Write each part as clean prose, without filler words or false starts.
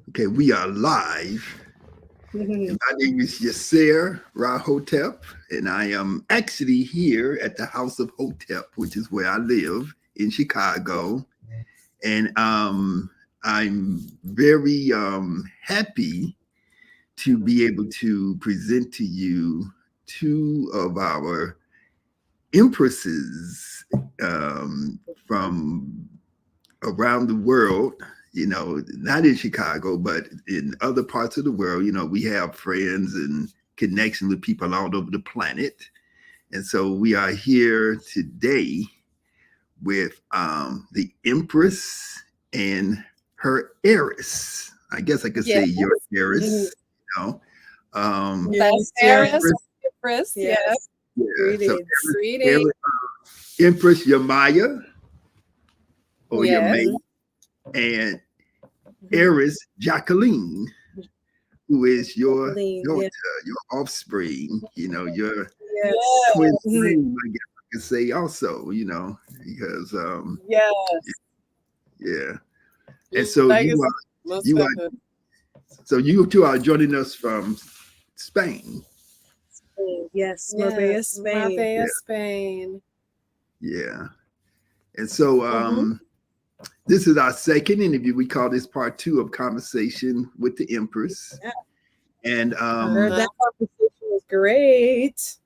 Okay, we are live. And my name is Cerera Hotep, and I am actually here at the House of Hotep, which is where I live in Chicago. And I'm very happy to be able to present to you two of our empresses from around the world, not in Chicago, but in other parts of the world. We have friends and connection with people all over the planet. And so we are here today with the Empress and her heiress. I guess I could say your heiress, That's Empress. Yes. Yeah. Greetings. So Empress Yamaya, or Yamaya, and heiress Jacqueline, who is your daughter, your offspring, your twin flame, I guess I could say also, because and so you two are joining us from Spain. Yes, Marbella, Spain. Spain. Yeah. And so this is our second interview. We call this part 2 of Conversation with the Empress. Yeah. And that conversation was great.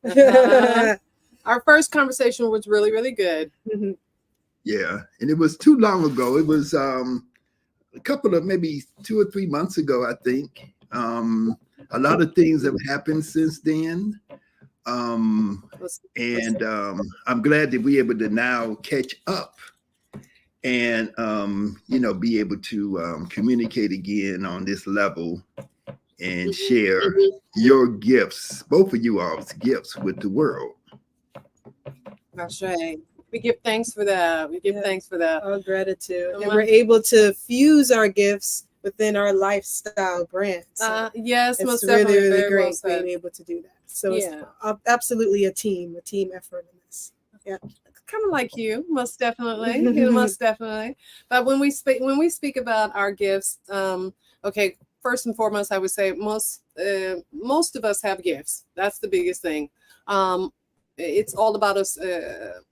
Our first conversation was really, really good. Yeah. And it was too long ago. It was a couple of maybe 2 or 3 months ago, I think. A lot of things have happened since then. I'm glad that we're able to now catch up and, be able to communicate again on this level and share your gifts, both of you all's gifts, with the world. That's right. We give thanks for that. Thanks for that. Our gratitude. And we're able to fuse our gifts within our lifestyle brand. So yes, it's most really, definitely really great well being able to do that. So it's absolutely a team effort in this. Yeah. Kind of like you, most definitely. Most definitely. But when we speak about our gifts, first and foremost, I would say most of us have gifts. That's the biggest thing. It's all about us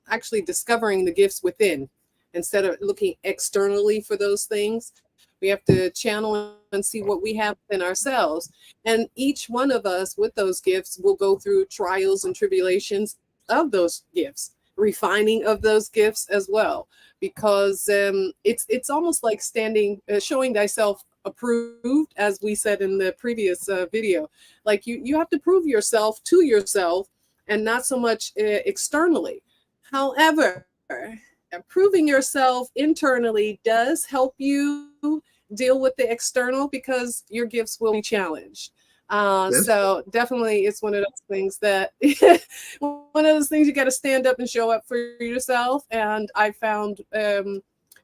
actually discovering the gifts within instead of looking externally for those things. We have to channel and see what we have in ourselves. And each one of us with those gifts will go through trials and tribulations of those gifts, refining of those gifts as well, because it's almost like showing thyself approved, as we said in the previous video. Like you have to prove yourself to yourself and not so much externally. However, proving yourself internally does help you deal with the external because your gifts will be challenged. So definitely it's one of those things that you got to stand up and show up for yourself. And I found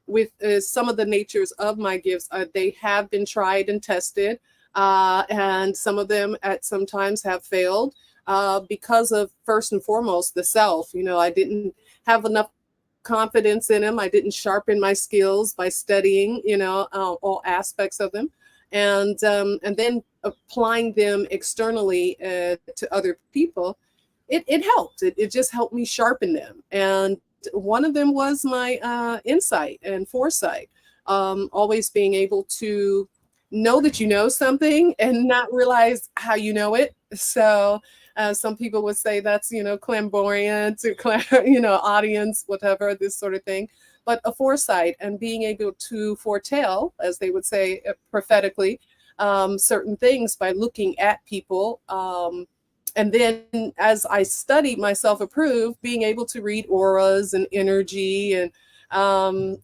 with some of the natures of my gifts, they have been tried and tested, and some of them at some times have failed because of, first and foremost, the self. I didn't have enough confidence in them. I didn't sharpen my skills by studying, all aspects of them, and then applying them externally to other people. It helped. It just helped me sharpen them. And one of them was my insight and foresight. Always being able to know that you know something and not realize how you know it. So some people would say that's, clairvoyant, audience, whatever, this sort of thing. But a foresight and being able to foretell, as they would say prophetically, certain things by looking at people. And then as I studied myself approved, being able to read auras and energy. And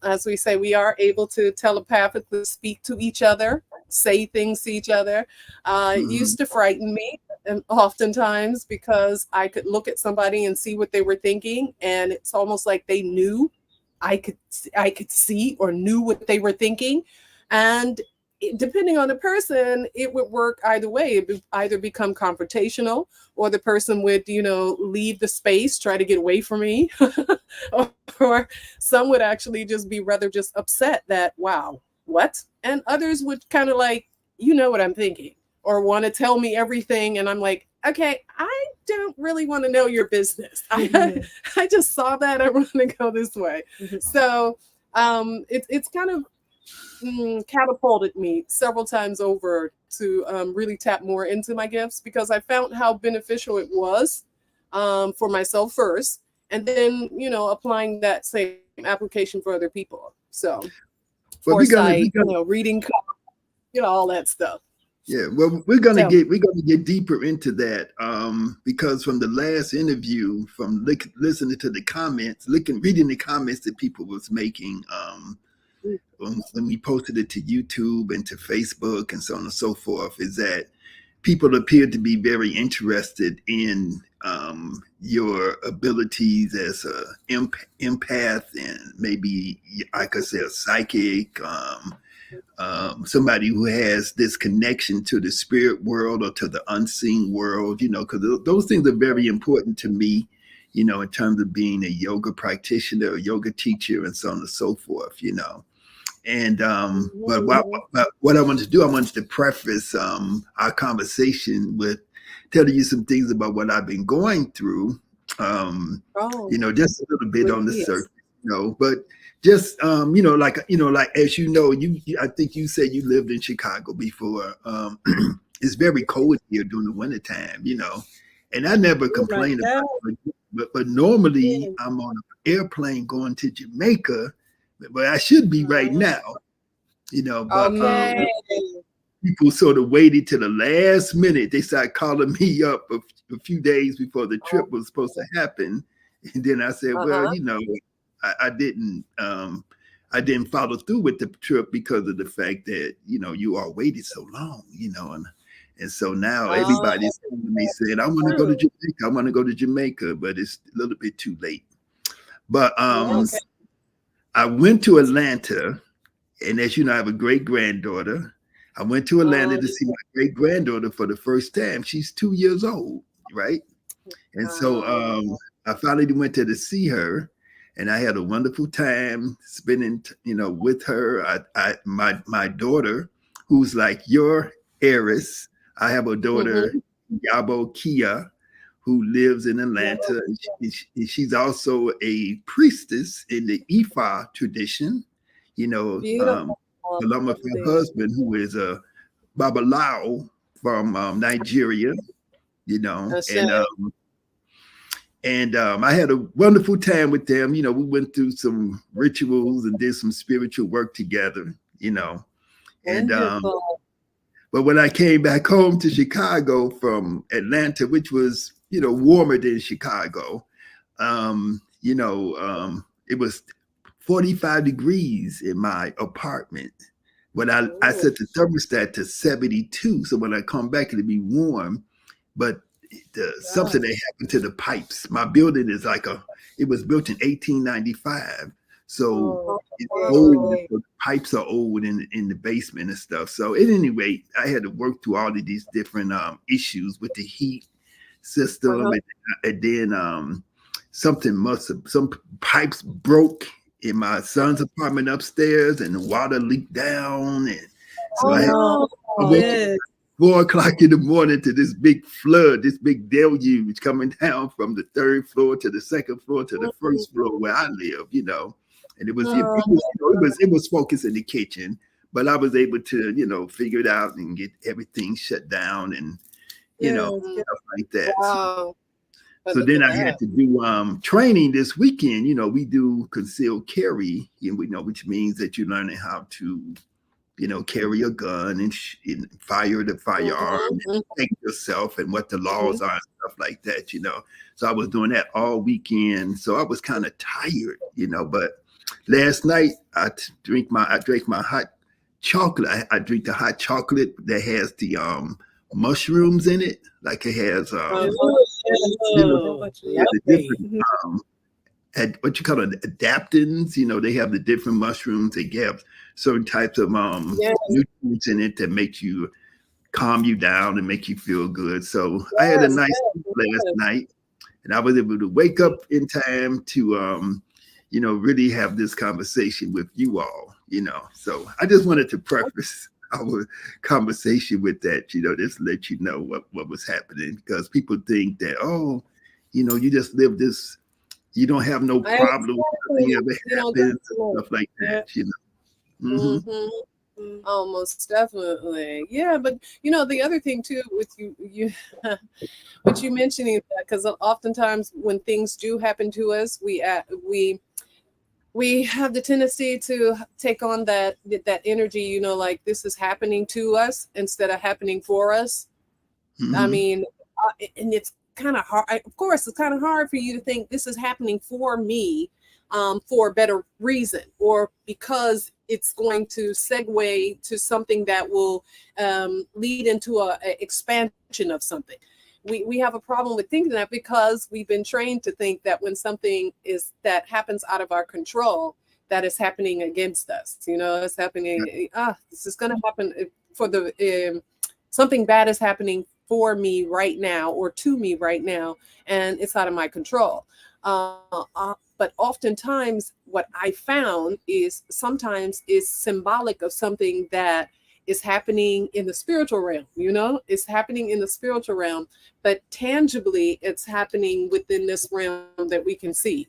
as we say, we are able to telepathically speak to each other, say things to each other. It used to frighten me. And oftentimes because I could look at somebody and see what they were thinking, and it's almost like they knew I could see or knew what they were thinking. And depending on the person, it would work either way. It would either become confrontational, or the person would, leave the space, try to get away from me, or some would actually just be rather just upset that, wow, what? And others would kind of like, you know what I'm thinking, or want to tell me everything. And I'm like, okay, I don't really want to know your business. I just saw that. I want to go this way. So it's kind of catapulted me several times over to really tap more into my gifts, because I found how beneficial it was for myself first, and then applying that same application for other people. So foresight, reading, all that stuff. Yeah, well, we're gonna get deeper into that because from the last interview, from listening to the comments, reading the comments that people was making when we posted it to YouTube and to Facebook and so on and so forth, is that people appear to be very interested in your abilities as an empath, and maybe I could say a psychic, somebody who has this connection to the spirit world or to the unseen world, because those things are very important to me, in terms of being a yoga practitioner, a yoga teacher, and so on and so forth, And but what I wanted to do, I wanted to preface our conversation with telling you some things about what I've been going through. Just a little bit on the surface, but just like as I think you said you lived in Chicago before. It's very cold here during the wintertime, and I never complain about it. But normally I'm on an airplane going to Jamaica. But I should be right now, but people sort of waited till the last minute. They started calling me up a few days before the trip was supposed to happen. And then I said, well, I didn't follow through with the trip because of the fact that, you all waited so long, and so now everybody's coming to me saying, I want to go to Jamaica. I want to go to Jamaica, but it's a little bit too late. But I went to Atlanta, and as you know, I have a great granddaughter. I went to Atlanta to see my great granddaughter for the first time. She's 2 years old, right? And so I finally went there to see her, and I had a wonderful time spending, with her. My daughter, who's like your heiress. I have a daughter, Yabo Kia, who lives in Atlanta. She's also a priestess in the Ifa tradition, along with her husband, who is a Babalao from Nigeria, and I had a wonderful time with them. We went through some rituals and did some spiritual work together, and but when I came back home to Chicago from Atlanta, which was warmer than Chicago, it was 45 degrees in my apartment. But I set the thermostat to 72, so when I come back it'll be warm. But something that happened to the pipes. My building is it was built in 1895. So it's old. So the pipes are old in the basement and stuff. So at any rate, I had to work through all of these different issues with the heat system, and then some pipes broke in my son's apartment upstairs, and the water leaked down, and so I went 4 o'clock in the morning to this big flood, this big deluge coming down from the 3rd floor to the 2nd floor to the 1st floor where I live, and it was focused in the kitchen, but I was able to figure it out and get everything shut down and stuff like that. Wow. So then I had to do training this weekend. We do concealed carry, which means that you're learning how to, carry a gun and fire the firearm, and protect yourself, and what the laws are and stuff like that. So I was doing that all weekend. So I was kind of tired, But last night I drank my hot chocolate. I drink the hot chocolate that has the mushrooms in it, like it has the different what you call it, adaptins. You know, they have the different mushrooms. They have certain types of Yes, nutrients in it that make you calm you down and make you feel good. So I had a yes, nice yes, sleep last yes. night, and I was able to wake up in time to really have this conversation with you all. So I just wanted to preface our conversation with that. Just to let you know what was happening, because people think that, oh, you just live this, you don't have no I problem, nothing exactly, ever happens, and definitely. stuff like Yeah. that. Hmm. Mm-hmm. Almost definitely. Yeah, but the other thing too with you what you mentioning that, because oftentimes when things do happen to us, we have the tendency to take on that energy, like this is happening to us instead of happening for us. I Hmm. mean, and it's kind of hard. Of course, it's kind of hard for you to think this is happening for me, for a better reason, or because it's going to segue to something that will lead into a expansion of something. We have a problem with thinking that, because we've been trained to think that when something is that happens out of our control, that is happening against us. It's happening. This is going to happen for the something bad is happening for me right now or to me right now, and it's out of my control. But oftentimes, what I found is sometimes is symbolic of something that is happening in the spiritual realm. It's happening in the spiritual realm, but tangibly, it's happening within this realm that we can see.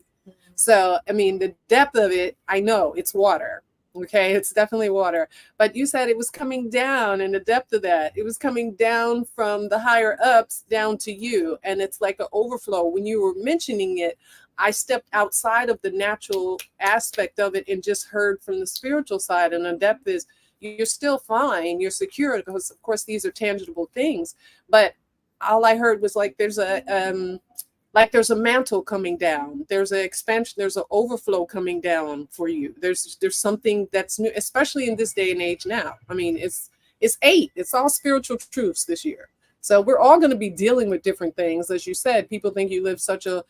So, I mean, the depth of it, I know it's water. Okay, it's definitely water. But you said it was coming down, and the depth of that, it was coming down from the higher ups down to you. And it's like an overflow. When you were mentioning it, I stepped outside of the natural aspect of it and just heard from the spiritual side. And the depth is you're still fine, you're secure, because of course these are tangible things. But all I heard was like there's a mantle coming down, there's an expansion, there's an overflow coming down for you. There's something that's new, especially in this day and age now. I mean, it's all spiritual truths this year. So we're all going to be dealing with different things. As you said, people think you live such a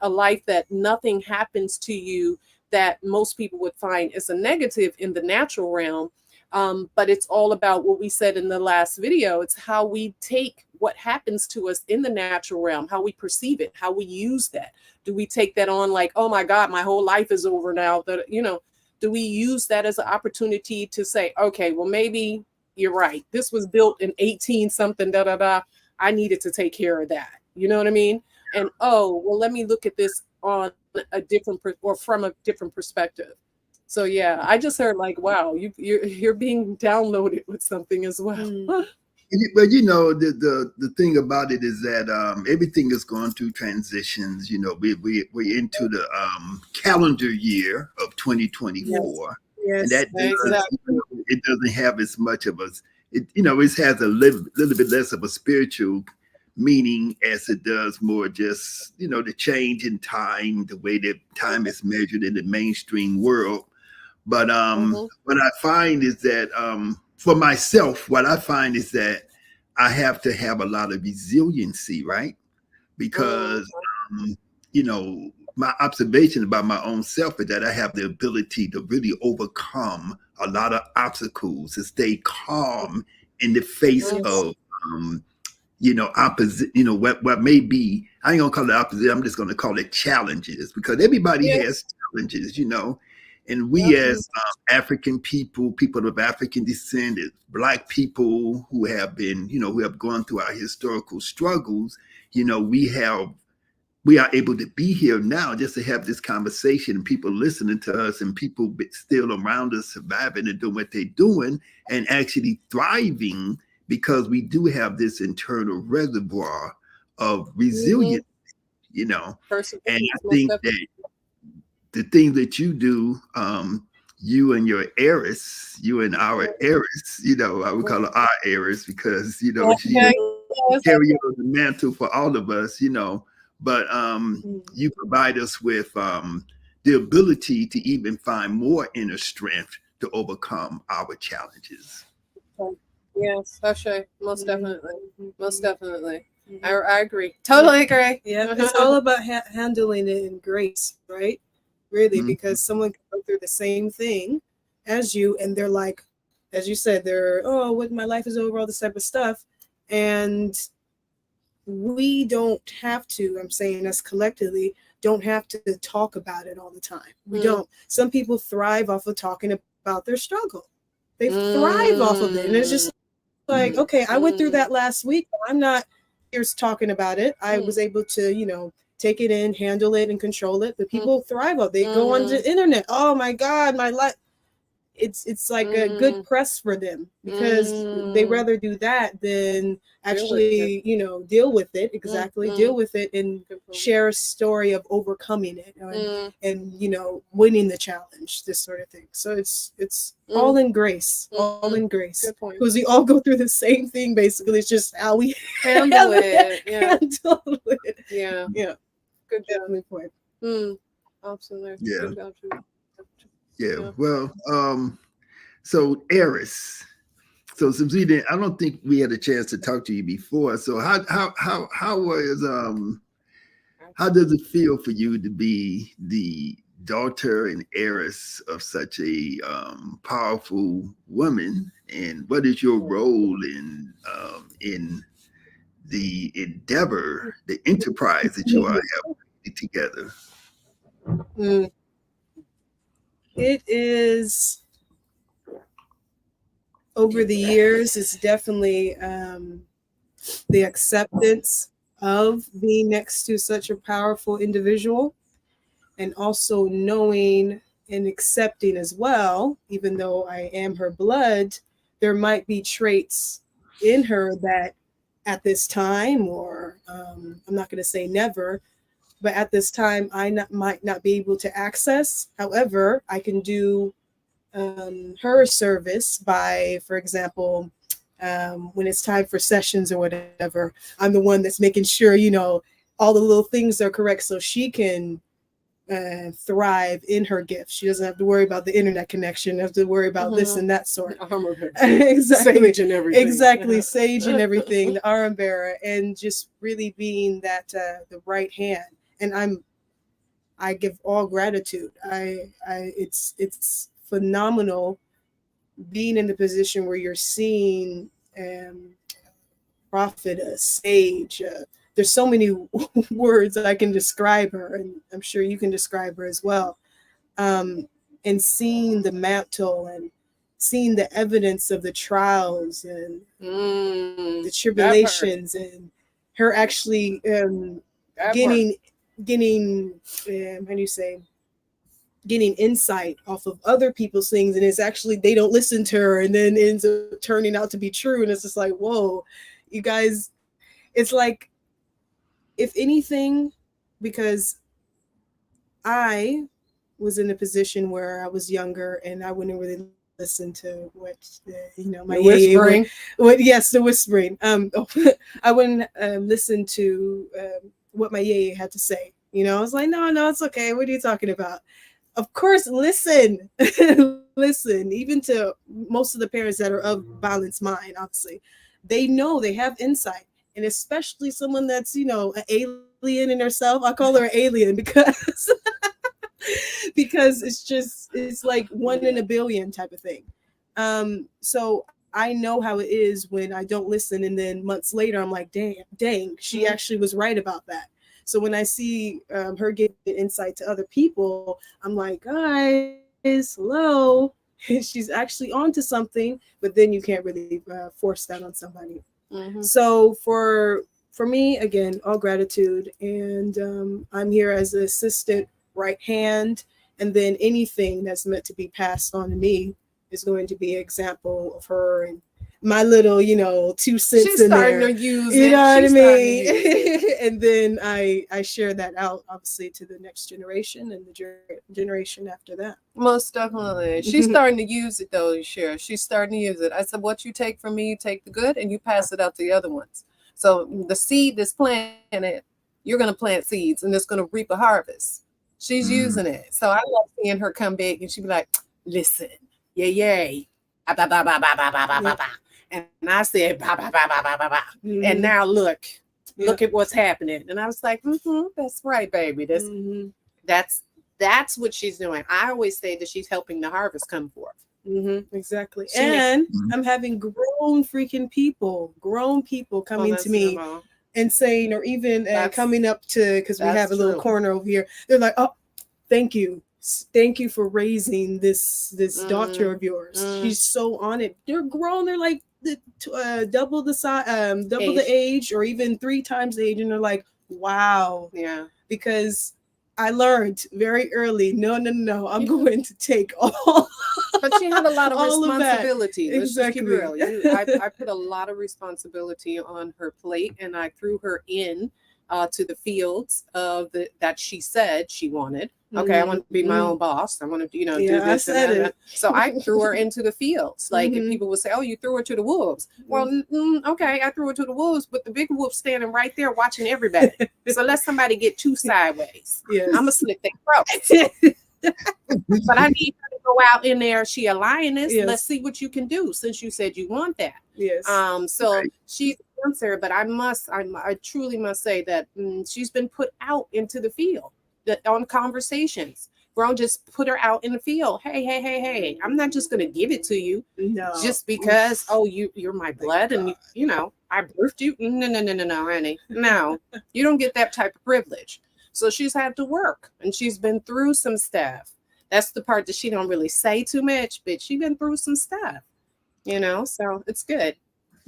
life that nothing happens to you that most people would find is a negative in the natural realm. But it's all about what we said in the last video. It's how we take what happens to us in the natural realm, how we perceive it, how we use that. Do we take that on like, oh my God, my whole life is over now? Do we use that as an opportunity to say, okay, well, maybe you're right. This was built in 18 something, da da da. I needed to take care of that. You know what I mean? And oh, well, let me look at this on a different or from a different perspective. So yeah, I just heard like, wow, you're being downloaded with something as well. But the thing about it is that everything is going through transitions. We're into the calendar year of Yes, 2024, and yes, that exactly. it doesn't have as much of a it has a little bit less of a spiritual meaning as it does more just the change in time, the way that time is measured in the mainstream world. But Mm-hmm. what I find is that for myself, what I find is that I have to have a lot of resiliency, right? Mm-hmm. Because um, my observation about my own self is that I have the ability to really overcome a lot of obstacles, to stay calm in the face Yes. of opposite, what may be, I ain't gonna call it opposite, I'm just gonna call it challenges, because everybody Yeah. has challenges. And Yep. we as African people of African descent, as Black people who have been, who have gone through our historical struggles, we are able to be here now just to have this conversation, and people listening to us, and people still around us surviving and doing what they're doing and actually thriving, because we do have this internal reservoir of Mm-hmm. resilience, you know. And I Perseverance, most think definitely. that the things that you do, you and your heiress, you and our heiress, I would call her our heiress, because she Okay. Yes. carry on the mantle for all of us. But you provide us with the ability to even find more inner strength to overcome our challenges. Yes, Sashay, most definitely. Most definitely. I agree. Totally agree. Yeah, it's all about handling it in grace, right? Really, because someone can go through the same thing as you, and they're like, as you said, they're, oh, what, my life is over, all this type of stuff. And we don't have to, I'm saying us collectively, don't have to talk about it all the time. We don't. Some people thrive off of talking about their struggle. They thrive off of it. And it's just like, okay, I went through that last week. I'm not here talking about it. I was able to, you know, take it in, handle it, and control it. But people thrive off. They go on the internet. Oh my God, my life. It's like a good press for them because they rather do that than actually, you know, deal with it. Exactly, deal with it and share a story of overcoming it and you know, winning the challenge, this sort of thing. So it's all in grace, all in grace. Good point. Because we all go through the same thing. Basically, it's just how we Handle it. Yeah. handle it. Yeah. Yeah. Good job. Definitely point. Absolutely. Yeah. Good job, Julie. Yeah. Well, so Eris. So since we didn't, I don't think we had a chance to talk to you before. So how was how does it feel for you to be the daughter and heiress of such a powerful woman? And what is your role in the endeavor, the enterprise that you are having together? It is, over the years, it's definitely the acceptance of being next to such a powerful individual, and also knowing and accepting as well, even though I am her blood, there might be traits in her that at this time, or I'm not going to say never, but at this time might not be able to access. However, I can do her service by, for example, when it's time for sessions or whatever, I'm the one that's making sure, you know, all the little things are correct so she can thrive in her gift. She doesn't have to worry about the internet connection, have to worry about this and that sort. Exactly. Sage and everything. Exactly. Sage and everything, the arm bearer, and just really being that the right hand. And I give all gratitude. It's phenomenal being in the position where you're seeing prophet, a sage. There's so many words that I can describe her, and I'm sure you can describe her as well. And seeing the mantle and seeing the evidence of the trials and the tribulations, and her actually getting how do you say, getting insight off of other people's things, and it's actually they don't listen to her, and then it ends up turning out to be true, and it's just like, whoa, you guys. It's like, if anything, because I was in a position where I was younger and I wouldn't really listen to what my whispering. The whispering. I wouldn't listen to what my yaya had to say. You know, I was like, no, it's okay. What are you talking about? Of course, listen, listen. Even to most of the parents that are of balanced mind, obviously, they know, they have insight. And especially someone that's, you know, an alien in herself. I call her an alien because because it's like 1 in a billion type of thing. So I know how it is when I don't listen, and then months later I'm like, dang, she actually was right about that. So when I see her giving insight to other people, I'm like, guys, hello, she's actually onto something. But then you can't really force that on somebody. So for me, again, all gratitude, and I'm here as an assistant right hand, and then anything that's meant to be passed on to me is going to be an example of her and my little, 2 cents She's in starting there. to use You it. know what I She's mean? And then I share that out, obviously, to the next generation and the generation after that. Most definitely. She's starting to use it, though, Shara. She's starting to use it. I said, what you take from me, you take the good, and you pass it out to the other ones. So the seed that's planted, you're going to plant seeds, and it's going to reap a harvest. She's using it. So I love seeing her come back, and she'd be like, listen, yay. Bah, bah, bah, bah, bah, bah, bah, bah, bah. And I said, bah, bah, bah, bah, bah, bah, bah. And now look, Look at what's happening. And I was like, that's right, baby. That's what she's doing. I always say that she's helping the harvest come forth. Exactly. And I'm having grown people coming to me and saying, or even coming up to, because we have a little corner over here. They're like, oh, thank you for raising this daughter of yours. She's so on it. They're grown. They're like double the size, double the age, or even 3 times the age, and they're like, wow. Yeah. Because I learned very early, no, I'm going to take all. But she had a lot of responsibility. Exactly. Let's just keep it real. I put a lot of responsibility on her plate, and I threw her in to the fields that she said she wanted. Okay, I want to be my own boss. I want to, do this and that. So I threw her into the fields. Like, if people would say, "Oh, you threw her to the wolves." Well, okay, I threw her to the wolves, but the big wolf standing right there watching everybody. So let somebody get too sideways. Yes. I'm gonna slit their throat. But I need her to go out in there. She a lioness. Yes. Let's see what you can do, since you said you want that. Yes. So she's an answer, but I truly must say that she's been put out into the field. On conversations, grown, just put her out in the field. Hey, I'm not just gonna give it to you just because you're my blood and I birthed you. No, honey, no, you don't get that type of privilege. So she's had to work, and she's been through some stuff. That's the part that she don't really say too much, but she's been through some stuff, so it's good.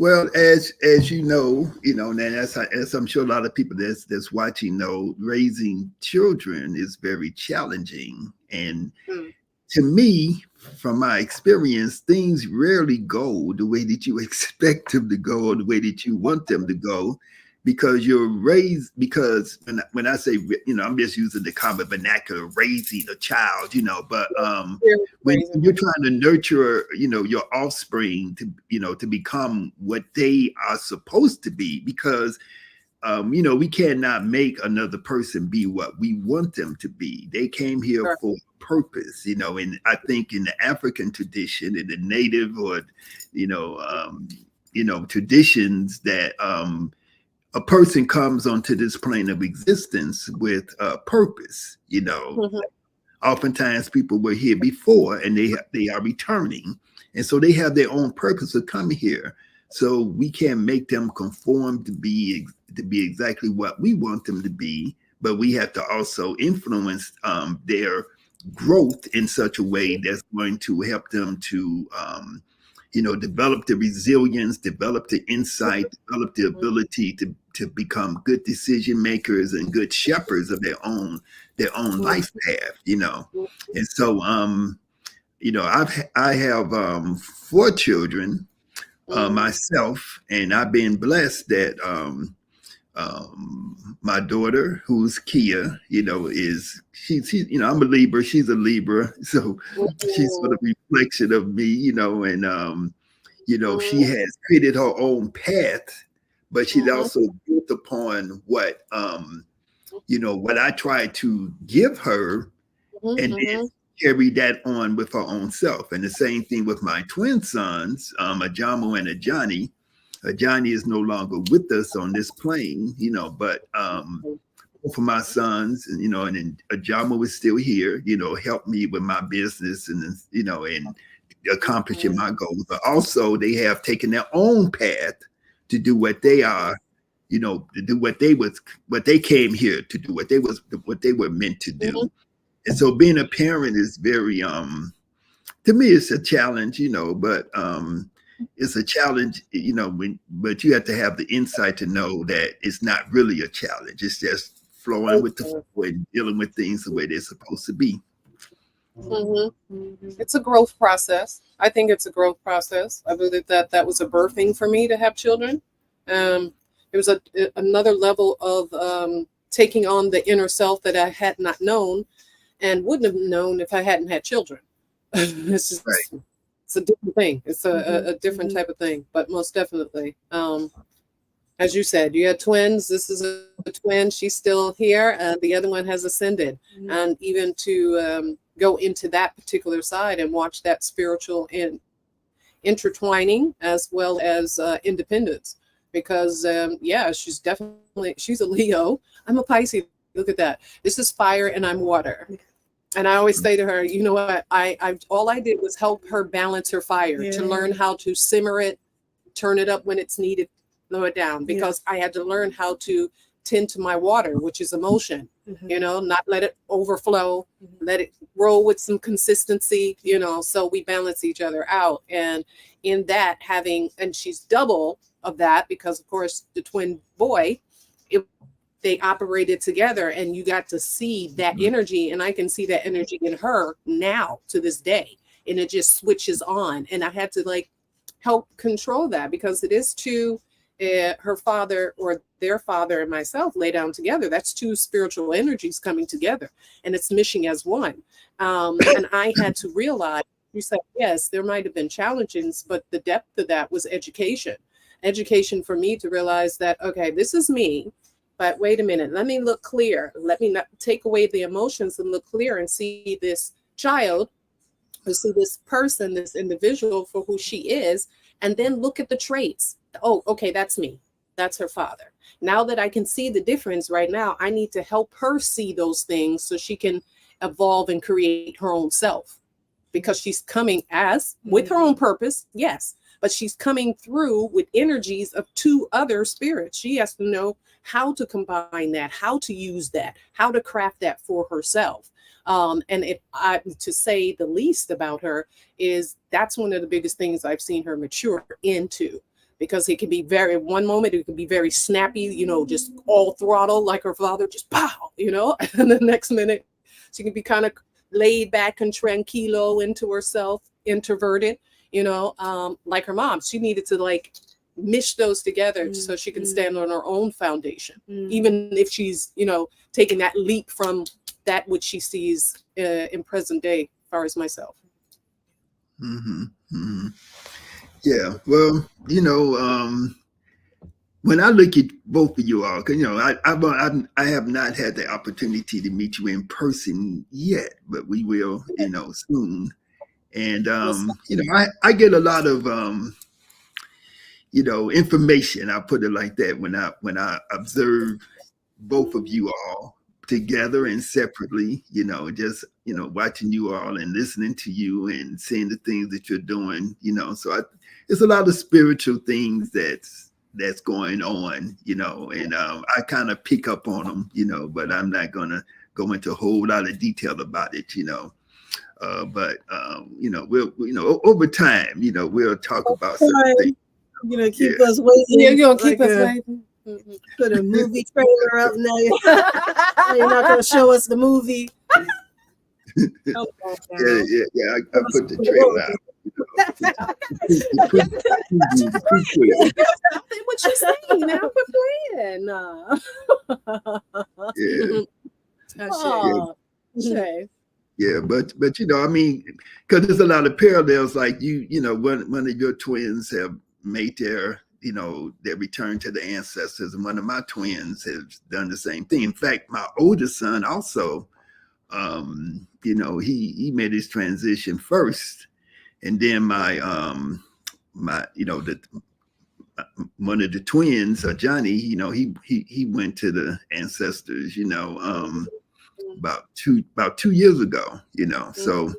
Well, as you know, and as I'm sure a lot of people that's watching know, raising children is very challenging. And to me, from my experience, things rarely go the way that you expect them to go or the way that you want them to go, because you're raised. Because when I say, I'm just using the common vernacular, raising a child, but when you're trying to nurture, your offspring to become what they are supposed to be, because we cannot make another person be what we want them to be. They came here for a purpose, and I think in the African tradition, in the native or traditions, that a person comes onto this plane of existence with a purpose. Oftentimes people were here before, and they are returning, and so they have their own purpose of coming here. So we can't make them conform to be exactly what we want them to be, but we have to also influence their growth in such a way that's going to help them to develop the resilience, develop the insight, develop the ability to become good decision makers and good shepherds of their own life path, And so, I have 4 children myself, and I've been blessed that my daughter, who's Kia, she's I'm a Libra, she's a Libra, so she's sort of a reflection of me, and she has created her own path, but she's also built upon what what I try to give her, and then carry that on with her own self. And the same thing with my twin sons, Ajamo and Ajani. Ajani is no longer with us on this plane, but both of my sons, and then Ajamo is still here, help me with my business and and accomplishing my goals. But also they have taken their own path to do what they are, to do what they came here to do, what they were meant to do. And so being a parent is very to me it's a challenge, but it's a challenge, but you have to have the insight to know that it's not really a challenge. It's just flowing with the flow and dealing with things the way they're supposed to be. It's a growth process. I think it's a growth process. I believe that was a birthing for me to have children. It was another level of taking on the inner self that I had not known and wouldn't have known if I hadn't had children. It's just it's a different thing. It's a different type of thing, but most definitely. As you said, you had twins. This is a twin. She's still here, and the other one has ascended. And even to go into that particular side and watch that spiritual intertwining as well as independence. because yeah, she's a Leo. I'm a Pisces. Look at that. This is fire and I'm water. And I always say to her, you know what? I all I did was help her balance her fire, to learn how to simmer it, turn it up when it's needed, lower it down, because I had to learn how to tend to my water, which is emotion. You know, not let it overflow, let it roll with some consistency, you know, so we balance each other out. And in that, and she's double of that, because of course the twin boy, they operated together, and you got to see that energy, and I can see that energy in her now to this day, and it just switches on. And I had to like help control that, because it is two, her father or their father and myself lay down together. That's two spiritual energies coming together, and it's meshing as one. And I had to realize, you said, yes, there might have been challenges, but the depth of that was education for me to realize that, okay, this is me, but wait a minute, let me look clear. Let me not take away the emotions and look clear and see this child, or see this person, this individual for who she is, and then look at the traits. Oh, okay, that's me. That's her father. Now that I can see the difference right now, I need to help her see those things so she can evolve and create her own self, because she's coming with her own purpose, yes, but she's coming through with energies of two other spirits. She has to know how to combine that, how to use that, how to craft that for herself. And if I to say the least about her, is that's one of the biggest things I've seen her mature into, because it can be one moment it can be very snappy, you know, just all throttle like her father, just pow, you know, and the next minute she can be kind of laid back and tranquilo into herself, introverted, you know, like her mom. She needed to like mish those together so she can stand on her own foundation, even if she's, you know, taking that leap from that which she sees in present day, as far as myself. Yeah, well, you know, when I look at both of you all, because you know, I have not had the opportunity to meet you in person yet, but we will, you know, soon. And you know, I get a lot of you know, information. I'll put it like that when I observe both of you all together and separately, you know, just, you know, watching you all and listening to you and seeing the things that you're doing, you know. So it's a lot of spiritual things that's going on, you know, and I kind of pick up on them, you know, but I'm not going to go into a whole lot of detail about it, you know. But you know, you know, over time, you know, we'll talk about certain things. You know, keep us waiting. You're gonna keep us waiting. Put a movie trailer up now. You're not gonna show us the movie. Yeah. I put the trailer out. What you saying now? Quit playing. Yeah, but you know, I mean, because there's a lot of parallels. Like you know, one of your twins have made their, you know, their return to the ancestors, and one of my twins has done the same thing. In fact, my oldest son also, you know, he made his transition first, and then my you know, one of the twins, Johnny, you know, he went to the ancestors, you know, about 2 years ago, you know. So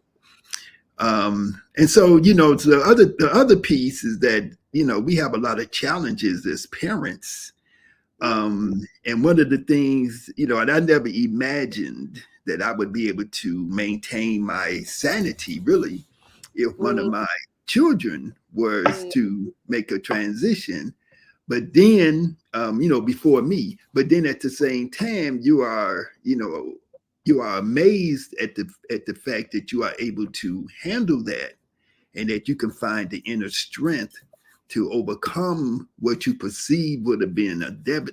and so, you know, the other piece is that, you know, we have a lot of challenges as parents, and one of the things, you know, and I never imagined that I would be able to maintain my sanity really if one of my children was to make a transition. But then, you know, before me, but then at the same time, you are, you know, you are amazed at the fact that you are able to handle that, and that you can find the inner strength to overcome what you perceive would have been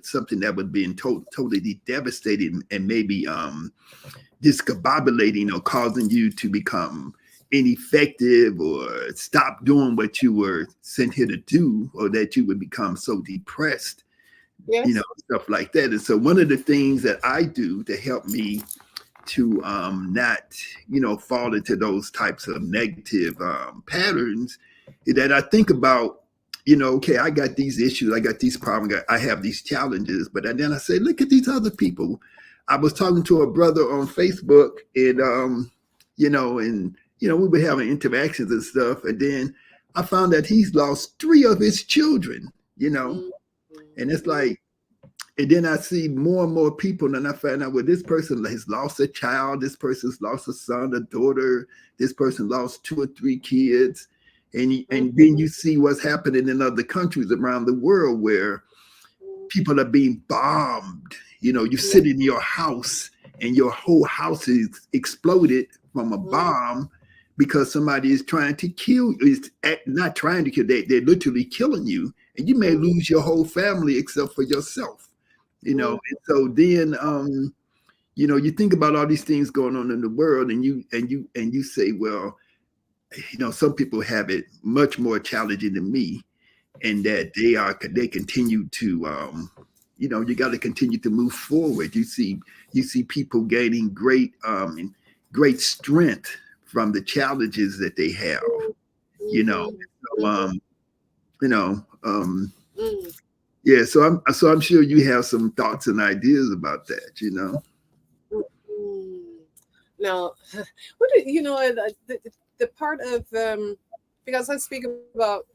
something that would have been totally devastating, and maybe discombobulating, or causing you to become ineffective or stop doing what you were sent here to do, or that you would become so depressed, you know, stuff like that. And so one of the things that I do to help me to not, you know, fall into those types of negative patterns is that I think about, okay, I got these issues, I got these problems, I have these challenges, but then I say, look at these other people. I was talking to a brother on Facebook, and we were having interactions and stuff, and then I found that he's lost 3 of his children, and it's like, and then I see more and more people, and I find out, well, this person has lost a child, this person's lost a son, a daughter, this person lost 2 or 3 kids. And then you see what's happening in other countries around the world where people are being bombed. You sit in your house and your whole house is exploded from a bomb because somebody is trying to kill you. It's not trying to kill, they're literally killing you. And you may lose your whole family except for yourself. And so then you think about all these things going on in the world, and you say, well, some people have it much more challenging than me, and that they continue to you got to continue to move forward. You see people gaining great strength from the challenges that they have. Yeah, so I'm sure you have some thoughts and ideas about that, Now, what the part of because I speak about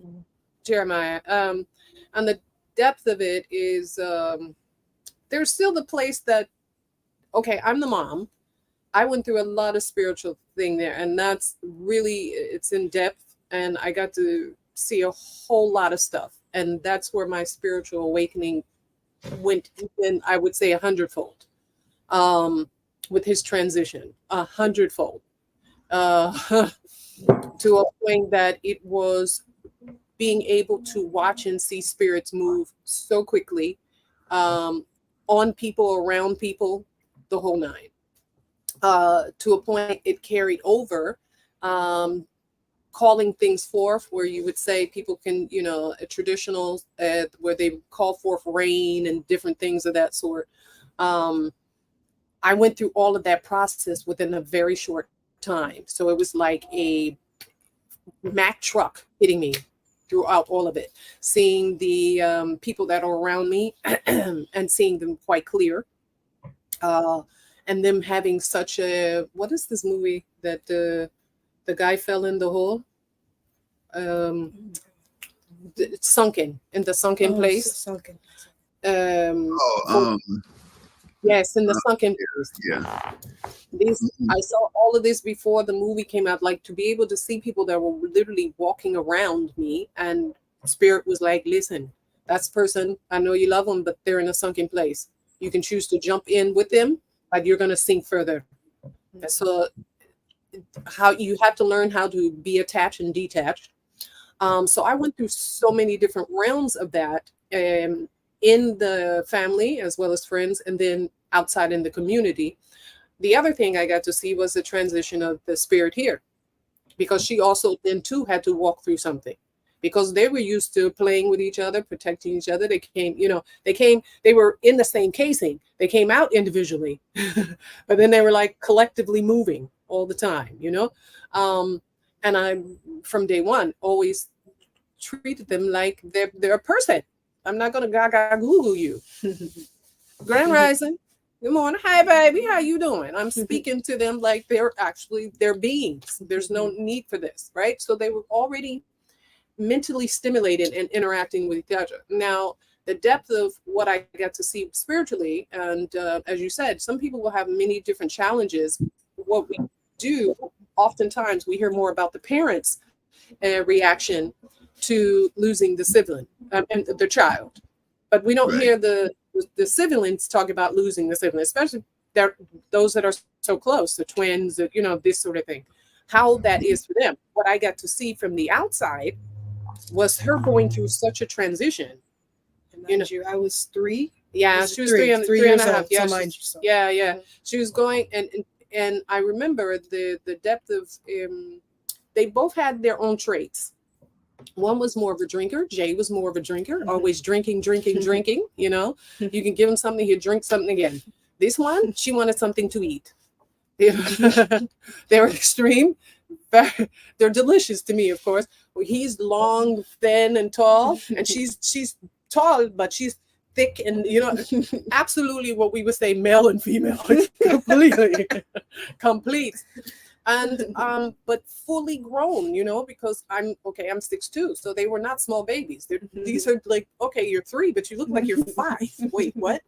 Jeremiah, and the depth of it is there's still the place that, okay, I'm the mom. I went through a lot of spiritual thing there, and that's really, it's in depth, and I got to see a whole lot of stuff, and that's where my spiritual awakening went in, I would say 100-fold, with his transition, 100-fold, to a point that it was being able to watch and see spirits move so quickly, on people, around people, the whole nine. To a point it carried over, calling things forth, where you would say people can, a traditional, where they call forth rain and different things of that sort. I went through all of that process within a very short time. So it was like a Mack truck hitting me throughout all of it, seeing the people that are around me and seeing them quite clear. And them having such a, what is this movie that the guy fell in the hole? It's sunken, in the sunken place. Sunken. Yes, in the sunken place. Yeah. I saw all of this before the movie came out, like to be able to see people that were literally walking around me, and spirit was like, listen, that's person, I know you love them, but they're in a sunken place. You can choose to jump in with them, but you're going to sink further. So how you have to learn how to be attached and detached. So I went through so many different realms of that, in the family as well as friends, and then outside in the community. The other thing I got to see was the transition of the spirit here, because she also then too had to walk through something, because they were used to playing with each other, protecting each other. They came, they were in the same casing. They came out individually, but then they were like collectively moving all the time, and I, from day one, always treated them like they're a person. I'm not going to gaga Google you. Grand Rising. Good morning. Hi, baby. How you doing? I'm speaking to them like they're beings. There's no need for this, right? So they were already mentally stimulated and interacting with each other. Now, the depth of what I got to see spiritually, and as you said, some people will have many different challenges. What we do, oftentimes we hear more about the parents' reaction to losing the sibling and the child, but we don't hear the siblings talk about losing the sibling, especially those that are so close, the twins, this sort of thing, how that is for them. What I got to see from the outside was her going through such a transition. I was 3. Yeah, she was three and a half. Yeah, she was going, and I remember the depth of they both had their own traits. One was more of a drinker. Jay was more of a drinker, always drinking. You can give him something, he'll drink something again. This one, she wanted something to eat. They were extreme. they're delicious to me, of course. He's long, thin, and tall, and she's tall, but she's thick and absolutely what we would say male and female, completely complete. And but fully grown, because I'm 6'2", so they were not small babies. These are like, okay, you're 3, but you look like you're 5. Wait, what?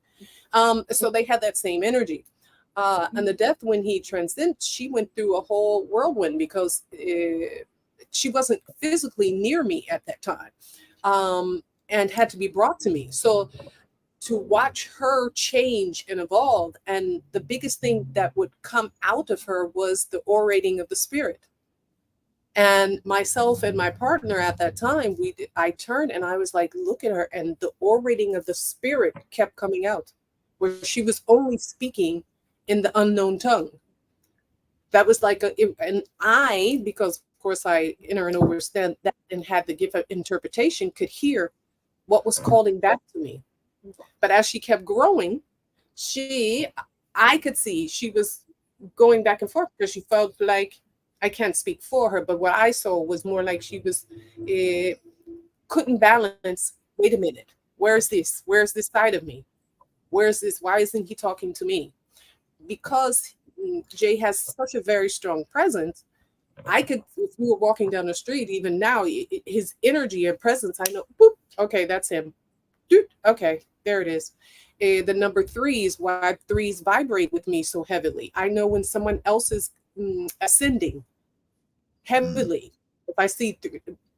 So they had that same energy. And the death, when he transcended, she went through a whole whirlwind because she wasn't physically near me at that time, and had to be brought to me. So to watch her change and evolve, and the biggest thing that would come out of her was the orating of the spirit. And myself and my partner at that time, I turned and I was like, look at her, and the orating of the spirit kept coming out, where she was only speaking in the unknown tongue. That was like and I, because of course I enter and understand that and had the gift of interpretation, could hear what was calling back to me. But as she kept growing, I could see she was going back and forth because she felt like, I can't speak for her, but what I saw was more like she was couldn't balance. Wait a minute, where's this? Where's this side of me? Where's this? Why isn't he talking to me? Because Jay has such a very strong presence. I could, if we were walking down the street, even now, his energy and presence, I know, boop, okay, that's him. Dude, okay, there it is. The number 3s, why 3s vibrate with me so heavily. I know when someone else is ascending heavily. If I see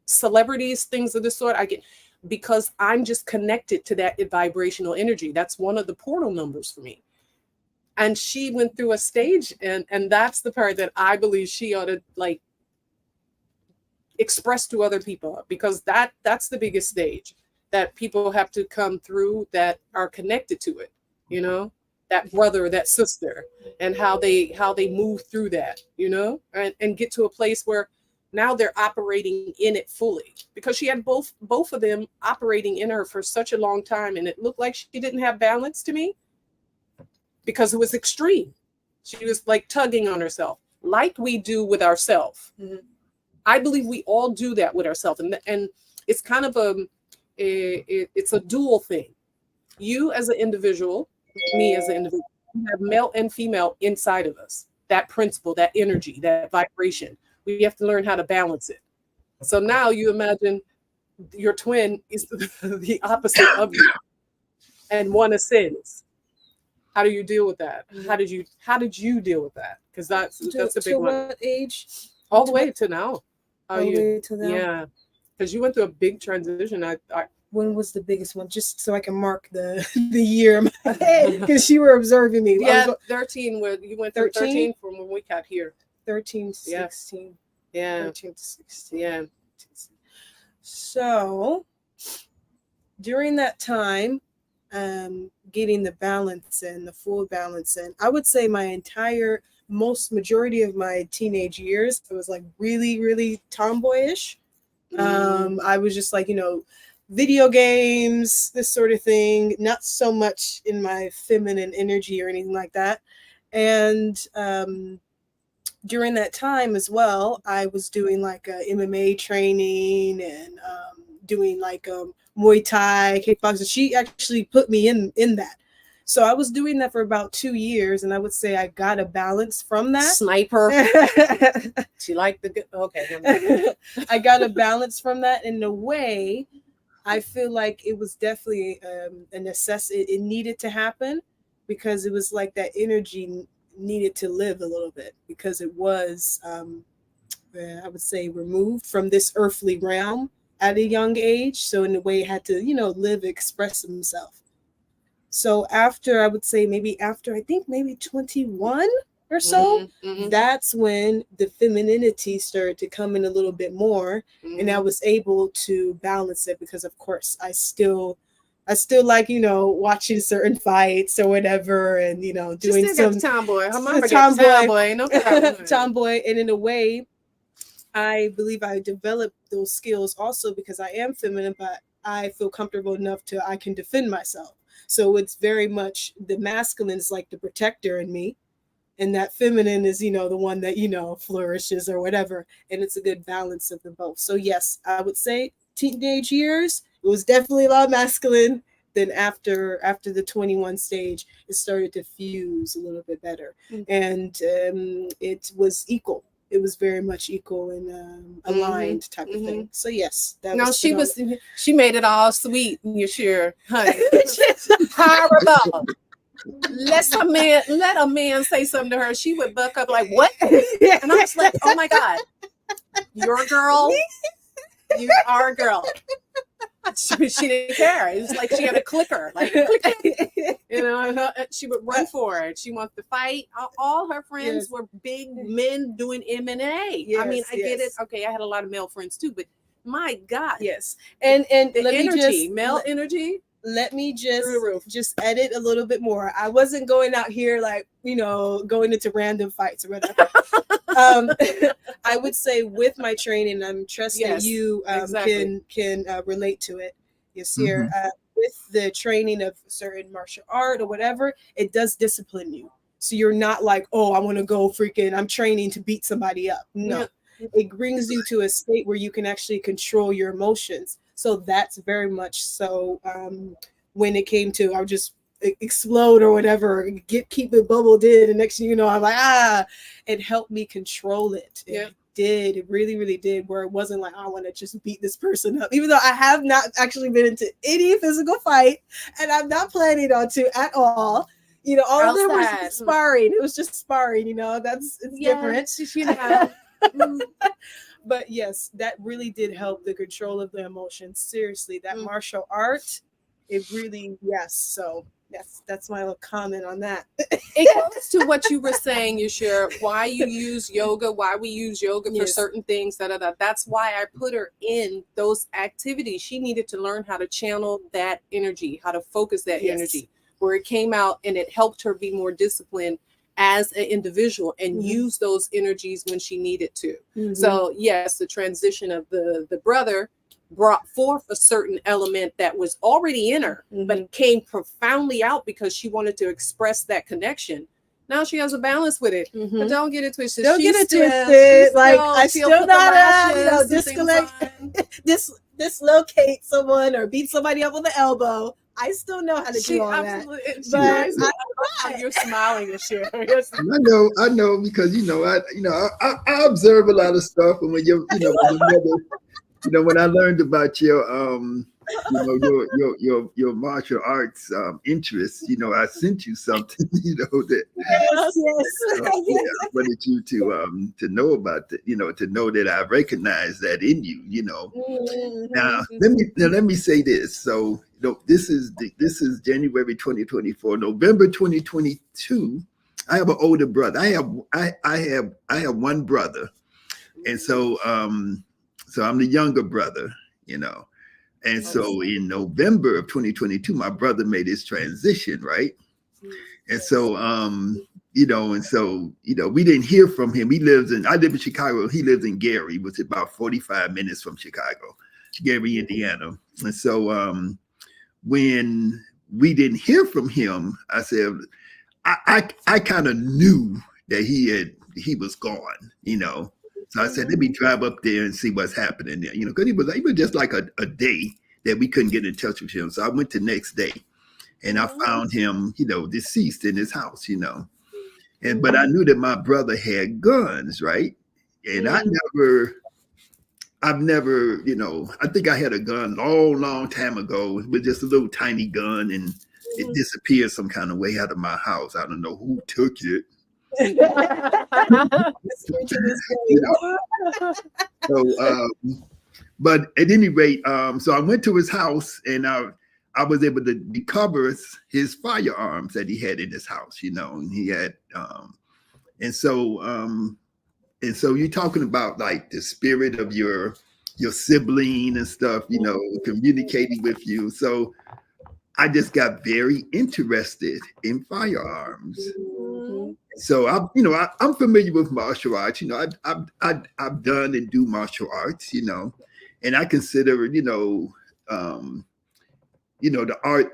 celebrities, things of the sort, I get, because I'm just connected to that vibrational energy. That's one of the portal numbers for me. And she went through a stage, and that's the part that I believe she ought to like express to other people, because that's the biggest stage that people have to come through that are connected to it, that brother, that sister, and how they move through that, and get to a place where now they're operating in it fully, because she had both of them operating in her for such a long time, and it looked like she didn't have balance to me, because it was extreme. She was like tugging on herself, like we do with ourselves. Mm-hmm. I believe we all do that with ourselves, and it's kind of it's a dual thing. You as an individual, me as an individual, we have male and female inside of us. That principle, that energy, that vibration. We have to learn how to balance it. So now you imagine your twin is the opposite of you, and one ascends. How do you deal with that? How did you deal with that? Because that's a big one. What age? All the way to now. All the way to now. Yeah, because you went through a big transition. When was the biggest one? Just so I can mark the year in my head, because you were observing me. Yeah, 13. Where you went through 13 from when we got here. 13 to 16. Yeah. 13 to 16. Yeah. So during that time, getting the balance and the full balance, and I would say my majority of my teenage years, it was like really, really tomboyish. I was just like, video games, this sort of thing, not so much in my feminine energy or anything like that. And during that time as well, I was doing like MMA training and doing like Muay Thai, kickboxing. She actually put me in that. So I was doing that for about 2 years, and I would say I got a balance from that. Sniper. She liked the good. Okay. I got a balance from that. In a way, I feel like it was definitely a necessity. It needed to happen, because it was like that energy needed to live a little bit, because it was, I would say, removed from this earthly realm at a young age. So in a way, it had to, live, express himself. So after, I would say maybe 21 or so, that's when the femininity started to come in a little bit more, and I was able to balance it, because of course I still like, watching certain fights or whatever, and doing some tomboy. Tomboy, and in a way, I believe I developed those skills also because I am feminine, but I feel comfortable enough I can defend myself. So it's very much the masculine is like the protector in me, and that feminine is, the one that, flourishes or whatever. And it's a good balance of them both. So yes, I would say teenage years, it was definitely a lot masculine. Then after the 21 stage, it started to fuse a little bit better. And it was equal. It was very much equal and aligned type of thing. So yes, that no, was she made it all sweet, you sure, honey. Horrible. Let a man say something to her. She would buck up like, what? And I was like, oh my God, you're a girl. You are a girl. She didn't care. It was like she had a clicker, like click. She would run for it. She wants to fight. All her friends were big men doing M&A. I mean, I get it. Okay, I had a lot of male friends too, but my God, yes. And the energy, male energy. Let me just edit a little bit more. I wasn't going out here like, going into random fights or whatever. I would say with my training, I'm trusting that you can relate to it. Yes, here with the training of certain martial art or whatever, it does discipline you. So you're not like, oh, I want to go I'm training to beat somebody up. No, it brings you to a state where you can actually control your emotions. So that's very much so. When it came to, I would just explode or whatever, keep it bubbled in, and next thing you know, I'm like, it helped me control it. It really, really did, where it wasn't like, I want to just beat this person up, even though I have not actually been into any physical fight, and I'm not planning on to at all. All of them was sparring. It was just sparring, it's different. But yes, that really did help the control of the emotions. Seriously, that martial art, it really, So that's my little comment on that. It goes to what you were saying, you share why you use yoga, why we use yoga for certain things. That's why I put her in those activities. She needed to learn how to channel that energy, how to focus that energy, where it came out, and it helped her be more disciplined as an individual and use those energies when she needed to. So yes, the transition of the brother brought forth a certain element that was already in her, but came profoundly out because she wanted to express that connection. Now she has a balance with it, but don't get it twisted. Don't get it twisted. Like, I still not dislocate someone or beat somebody up with the elbow. I still know how to do all that. But you're smiling and shit. I know because I observe a lot of stuff, and when your mother, when I learned about your your martial arts interests, I sent you something, that I wanted you to know about that, to know that I recognize that in you, Now let me say this. So this is January 2024, November 2022. I have an older brother. I have one brother, and so I'm the younger brother, And so in November of 2022, my brother made his transition, right? And so we didn't hear from him. I live in Chicago. He lives in Gary, which is about 45 minutes from Chicago, Gary, Indiana. And so when we didn't hear from him, I said, I kind of knew that he was gone, So I said, let me drive up there and see what's happening there, because it was just like a day that we couldn't get in touch with him. So I went the next day, and I found him, deceased in his house, but I knew that my brother had guns, right? And I've never, I think I had a gun long time ago, with just a little tiny gun, and it disappeared some kind of way out of my house. I don't know who took it. But at any rate, so I went to his house, and I was able to recover his firearms that he had in his house, and he had, and so you're talking about like the spirit of your sibling and stuff, communicating with you. So I just got very interested in firearms. So I'm familiar with martial arts. I've done and do martial arts. And I consider the art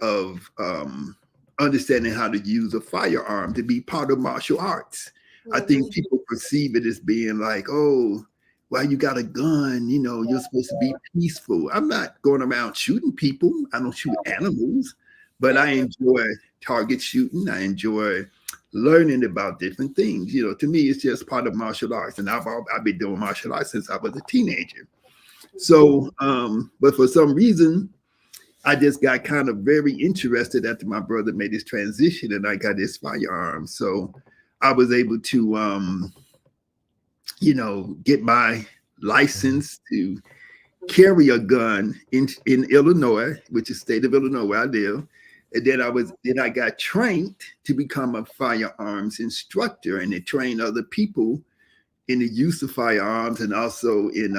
understanding how to use a firearm to be part of martial arts. I think people perceive it as being like, oh, well, you got a gun, you know, you're supposed to be peaceful. I'm not going around shooting people. I don't shoot animals, but I enjoy target shooting. I enjoy learning about different things. You know, to me, it's just part of martial arts. And I've been doing martial arts since I was a teenager. So, but for some reason, I just got kind of very interested after my brother made his transition and I got his firearm. So I was able to, you know, get my license to carry a gun in Illinois, which is state of Illinois where I live. And then I got trained to become a firearms instructor and to train other people in the use of firearms and also in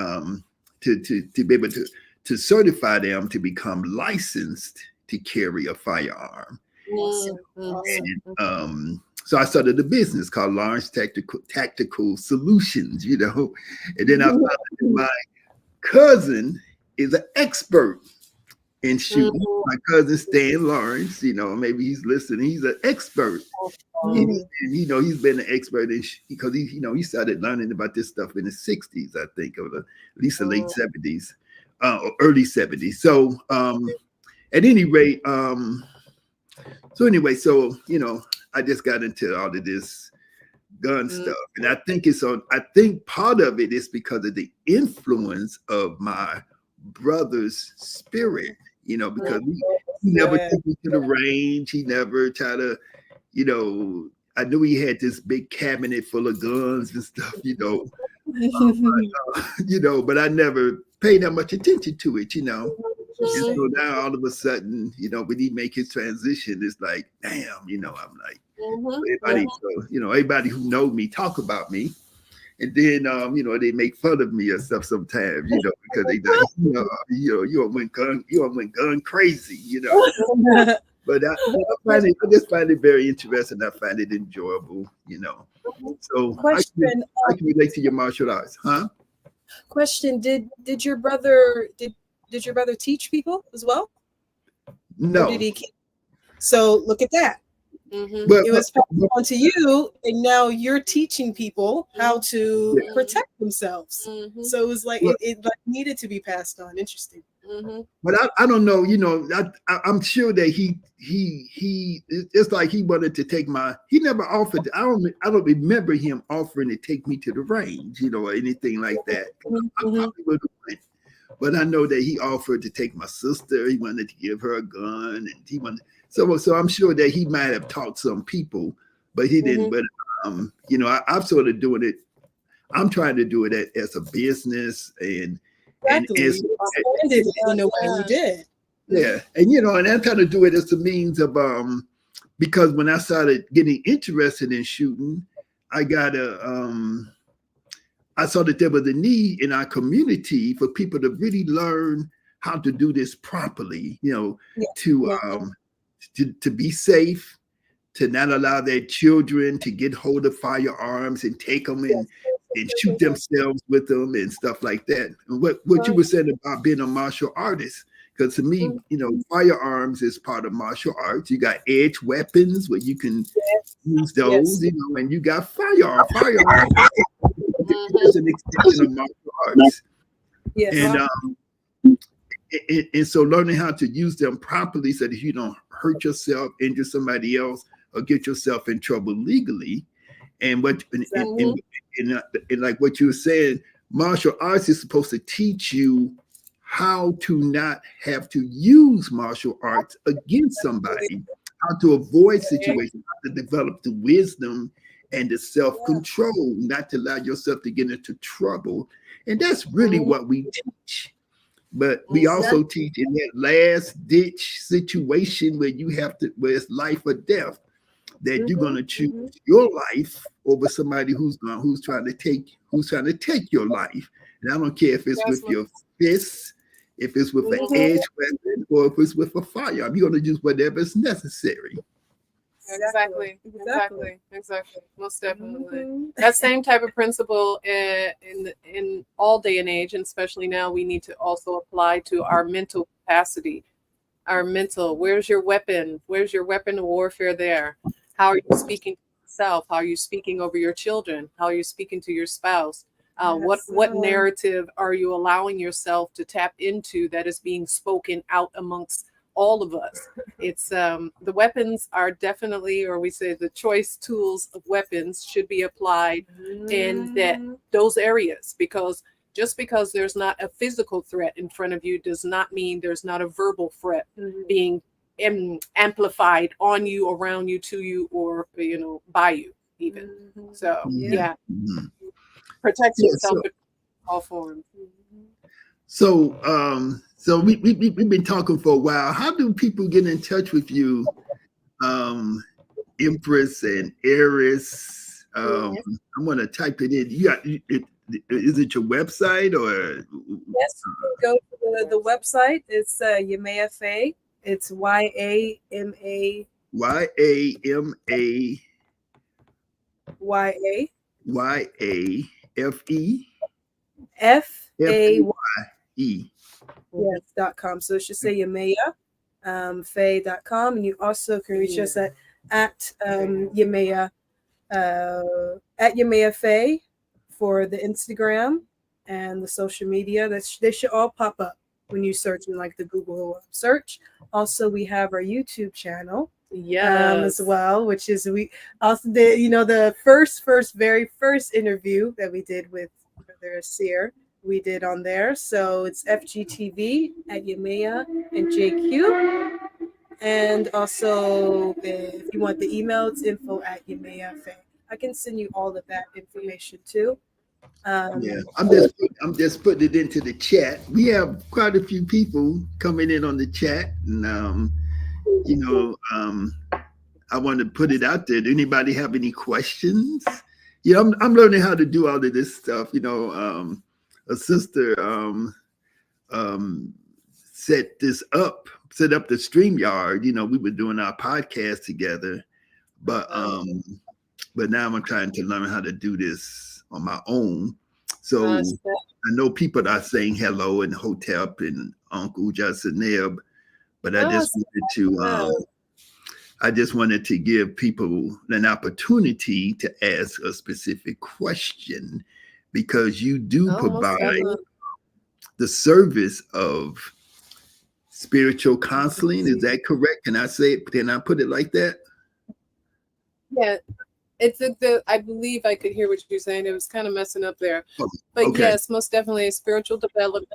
to be able to certify them to become licensed to carry a firearm. And, so I started a business called Lawrence Tactical Solutions, you know, and then I found that my cousin is an expert in shooting. My cousin Stan Lawrence, you know, maybe he's listening. He's an expert, and you know, he's been an expert in because he, you know, he started learning about this stuff in the '60s, I think, or at least the late '70s, or early '70s. So, at any rate, so you know, I just got into all of this gun stuff, and I think I think part of it is because of the influence of my brother's spirit, you know, because he never took me to the range. He never tried to, you know, I knew he had this big cabinet full of guns and stuff, you know, you know, but I never paid that much attention to it, you know. And so now all of a sudden, you know, when he make his transition, it's like, damn, you know, I'm like, everybody, so, you know, everybody who know me talk about me. And then, you know, they make fun of me or stuff sometimes, you know, because they, you went gun crazy, you know. But I just find it very interesting. I find it enjoyable, you know. So Question, I can relate to your martial arts, huh? Question: Did your brother teach people as well? No. Or did he? So look at that. But, it was passed on to you, and now you're teaching people how to protect themselves. So it was like it like needed to be passed on. Interesting. But I don't know, you know, I'm sure that he it's like he wanted to take he never offered. I don't remember him offering to take me to the range, you know, or anything like that. I probably would have went. But I know that he offered to take my sister. He wanted to give her a gun, and he wanted. So I'm sure that he might have taught some people, but he didn't. But you know, I'm sort of doing it. I'm trying to do it as a business and as in a way you did. Yeah, and you know, and I'm trying to do it as a means of because when I started getting interested in shooting, I saw that there was a need in our community for people to really learn how to do this properly, you know, to be safe, to not allow their children to get hold of firearms and take them and shoot themselves with them and stuff like that. And what you were saying about being a martial artist, because to me, you know, firearms is part of martial arts. You got edge weapons where you can use those, you know, and you got firearms. It's an extension of martial arts. And so learning how to use them properly so that you don't hurt yourself, injure somebody else, or get yourself in trouble legally. And like what you were saying, martial arts is supposed to teach you how to not have to use martial arts against somebody, how to avoid situations, how to develop the wisdom and the self-control, not to allow yourself to get into trouble. And that's really what we teach. But we also teach in that last ditch situation where where it's life or death, that you're going to choose your life over somebody who's trying to take your life. And I don't care if it's with your fists, if it's with an edge weapon, or if it's with a firearm. You're going to use whatever is necessary. Exactly. Most definitely. That same type of principle in all day and age, and especially now, we need to also apply to our mental capacity. our mental. Where's your weapon? Where's your weapon of warfare there? How are you speaking to yourself? How are you speaking over your children? How are you speaking to your spouse? What narrative are you allowing yourself to tap into that is being spoken out amongst all of us? It's the weapons are definitely, or we say the choice tools of weapons should be applied in those areas, because just because there's not a physical threat in front of you does not mean there's not a verbal threat being amplified on you, around you, to you, or by you even. So yeah, protect yourself in all forms. So so we've been talking for a while. How do people get in touch with you, Empress and Eris? I'm gonna type it in. You got it. Is it your website or? Yes, you can go to the website. It's Yamaya Faye. It's YAMA. YAMA. YAFE. FAYE. Yes.com. So it should say Yamaya Faye.com. And you also can reach us at Yamaya Faye for the Instagram and the social media. They should all pop up when you search in like the Google search. Also, we have our YouTube channel as well, which is we also did, the very first interview that we did with Brother Seer, we did on there. So it's FGTV at Yamaya and JQ. And also, if you want the email, it's info@Yamaya Faye. I can send you all of that information too. I'm just putting it into the chat. We have quite a few people coming in on the chat, and I want to put it out there. Do anybody have any questions? I'm learning how to do all of this stuff. A sister set up the StreamYard. We were doing our podcast together, but now I'm trying to learn how to do this on my own. So I know people are saying hello and Hotep and Uncle Jasaneb, but I just wanted to give people an opportunity to ask a specific question, because you do provide the service of spiritual counseling. Is that correct? Can I say it? Can I put it like that? Yeah. I believe I could hear what you're saying. It was kind of messing up there. But yes, most definitely spiritual development.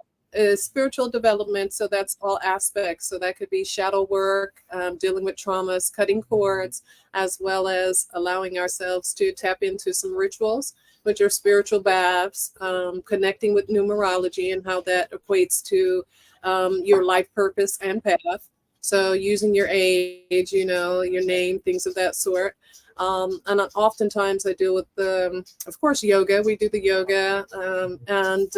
So that's all aspects. So that could be shadow work, dealing with traumas, cutting cords, as well as allowing ourselves to tap into some rituals, which are spiritual baths, connecting with numerology and how that equates to your life purpose and path. So using your age, your name, things of that sort. And oftentimes I deal with of course, yoga. We do the yoga, and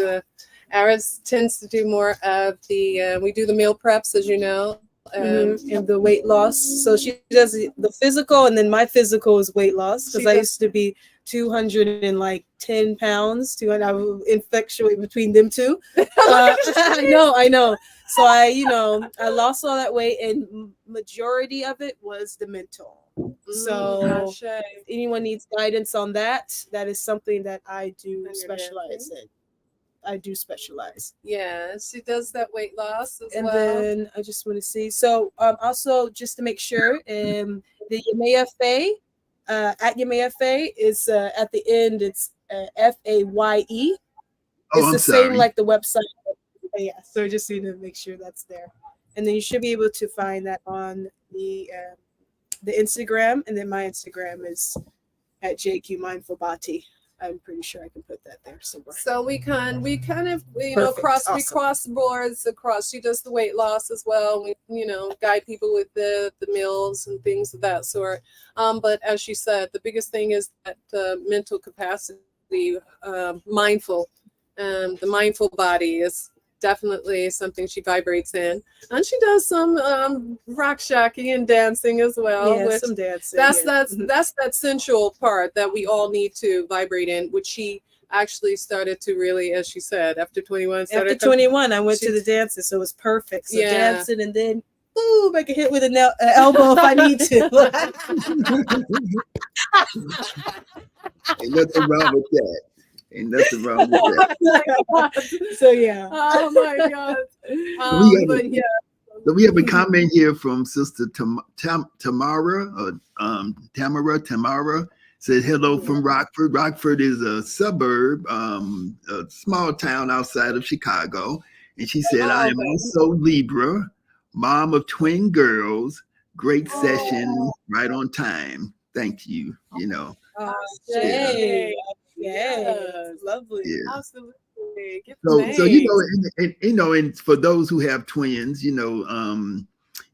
Aris tends to do more of we do the meal preps, as you know, and the weight loss. So she does the physical, and then my physical is weight loss, because I used to be 210 pounds. I would inflectuate between them two. I know. So I lost all that weight, and majority of it was the mental. So if anyone needs guidance on that, that is something that I do specialize in. Yeah, she does that weight loss as and well. Then I just want to see. So also just to make sure, the Yamaya Faye, at Yamaya Faye is at the end. It's FAYE. It's the same like the website. Yeah. So just need to make sure that's there, and then you should be able to find that on the Instagram, and then my Instagram is at JQ Mindful Bhati. I'm pretty sure I can put that there somewhere. So we kind of cross boards across. She does the weight loss as well. We guide people with the meals and things of that sort. But as she said, the biggest thing is that mental capacity, mindful. The mindful body is definitely something she vibrates in, and she does some rock shaki and dancing as well. Yeah, some dancing. That's that sensual part that we all need to vibrate in, which she actually started to really, as she said, after 21. After 21, I went to the dances, so it was perfect. So dancing, and then boom, I can hit with an elbow if I need to. Ain't nothing wrong with that. Ain't nothing wrong with that. So yeah. Oh my God. But yeah. So we have a comment here from Sister Tamara, Tamara said hello from Rockford. Rockford is a suburb, a small town outside of Chicago. And she said, I am also Libra, mom of twin girls. Great session, right on time. Thank you. You know. Yay. Lovely. Yeah. Absolutely. So you know, and for those who have twins, you know,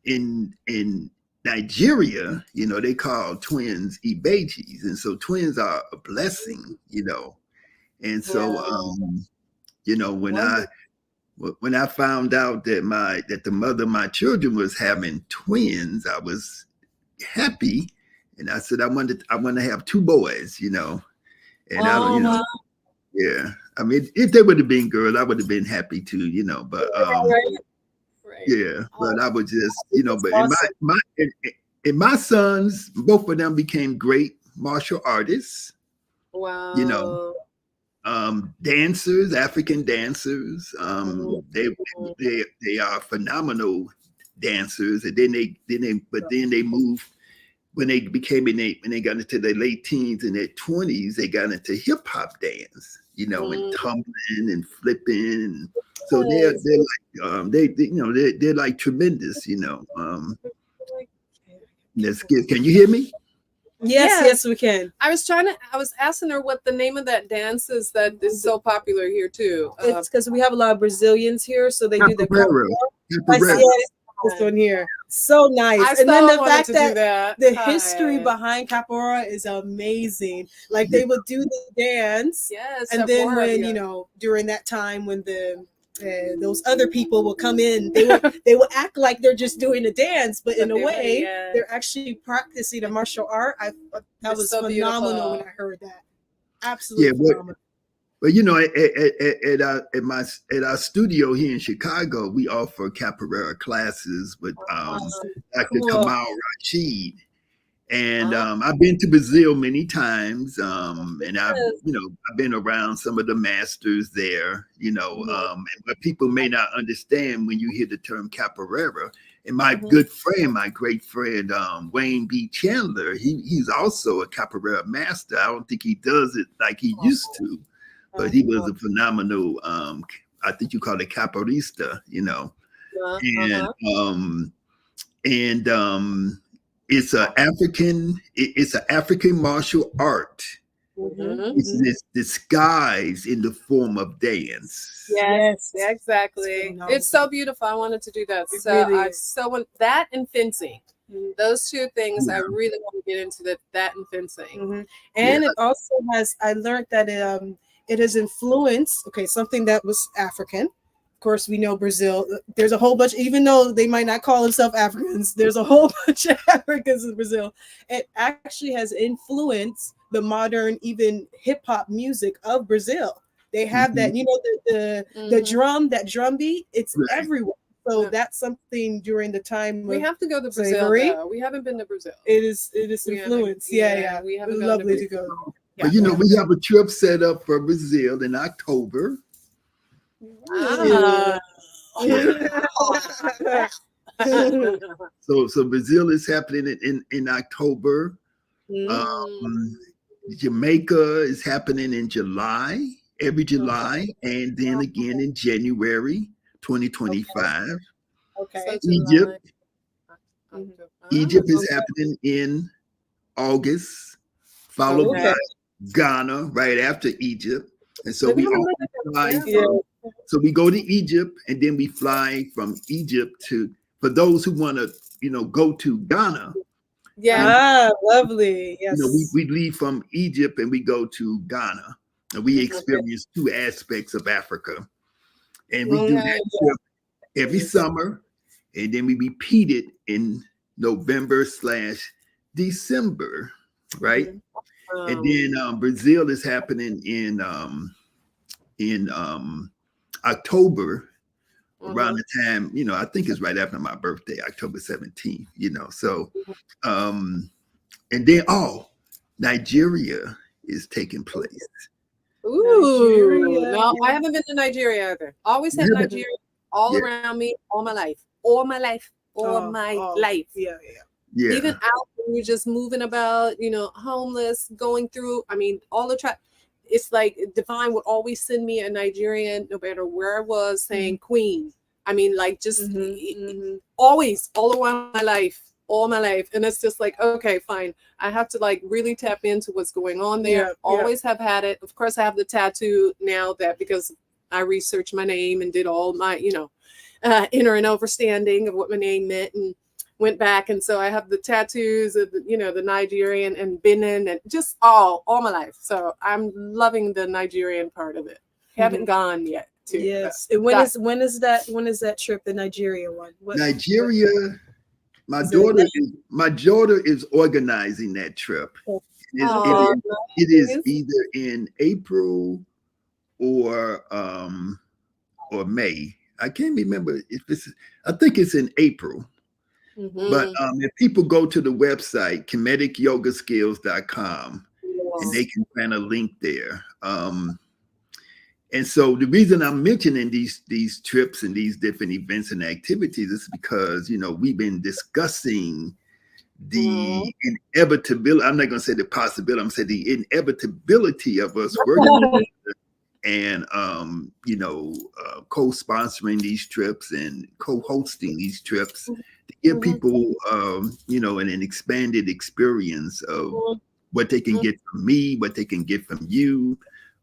in Nigeria, you know, they call twins ibejis, and so twins are a blessing, you know. And so you know, when I found out that the mother of my children was having twins, I was happy, and I said I want to have two boys, you know. And I don't, you know, yeah. I mean, if they would have been girls, I would have been happy too, you know. But yeah. But I was just, you know. But in my sons, both of them became great martial artists. Wow. You know, dancers, African dancers. They are phenomenal dancers, and then they moved. When they got into their late teens and their 20s, they got into hip hop dance, you know, and tumbling and flipping. And so they're like you know, they're like tremendous, you know. That's good. Can you hear me? Yes, we can. I was asking her what the name of that dance is that is so popular here too. It's because we have a lot of Brazilians here, so they do the Capoeira. This one here, so nice. And then the fact that the history behind capoeira is amazing. Like they would do the dance, and then when you know during that time when those other people will come in, they will act like they're just doing a dance, but in a way they're actually practicing a martial art. That was so phenomenal beautiful. When I heard that. Absolutely phenomenal. But you know, at our studio here in Chicago, we offer capoeira classes with Dr. Kamal Rashid, and I've been to Brazil many times, and I've been around some of the masters there, you know, but people may not understand when you hear the term capoeira. And my good friend, my great friend, Wayne B. Chandler, he's also a capoeira master. I don't think he does it like he used to. But he was a phenomenal, I think you call it capoeirista, you know, and it's an African martial art. It's disguised in the form of dance. Yes, exactly. It's so beautiful. I wanted to do that. That and fencing. Those two things I really want to get into that and fencing. And it also has. I learned that it has influenced, something that was African. Of course, we know Brazil. There's a whole bunch, even though they might not call themselves Africans, there's a whole bunch of Africans in Brazil. It actually has influenced the modern, even hip hop music of Brazil. They have that, you know, the drum, that drum beat, it's everywhere. So that's something during the time we have to go to Brazil. We haven't been to Brazil. It is influenced. We haven't lovely to go. But you know, we have a trip set up for Brazil in October. So Brazil is happening in October. Jamaica is happening in July, every July, and then again in January 2025. Egypt is happening in August, followed by Ghana right after Egypt. And so we all fly so we go to Egypt, and then we fly from Egypt for those who want to, you know, go to Ghana. Lovely. Yes. You know, we leave from Egypt and we go to Ghana, and we experience two aspects of Africa. And we do that trip every summer, and then we repeat it in November/December, right? And then Brazil is happening in October, around the time, I think it's right after my birthday, October 17th, so, and then, Nigeria is taking place. Ooh, Nigeria. no, I haven't been to Nigeria either. Always had Nigeria all around me, all my life, all my life. Yeah. Even out when you're just moving about, homeless, going through. I mean, all the it's like Divine would always send me a Nigerian, no matter where I was, saying Queen. I mean, like just always, all around my life, all my life. And it's just like, okay, fine. I have to like really tap into what's going on there. Always have had it. Of course, I have the tattoo now because I researched my name and did all my, inner and overstanding of what my name meant, and went back. And so I have the tattoos of the Nigerian and Benin and just all my life. So I'm loving the Nigerian part of it. Haven't gone yet too. Yes. And when is that trip, the Nigeria one? Nigeria, my daughter is organizing that trip. It is either in April or May. I can't remember if I think it's in April. But if people go to the website, kineticyogaskills.com, and they can find a link there. And so the reason I'm mentioning these trips and these different events and activities is because, we've been discussing the inevitability. I'm not going to say the possibility. I'm saying the inevitability of us working together and, co-sponsoring these trips and co-hosting these trips to give people, an expanded experience of what they can get from me, what they can get from you.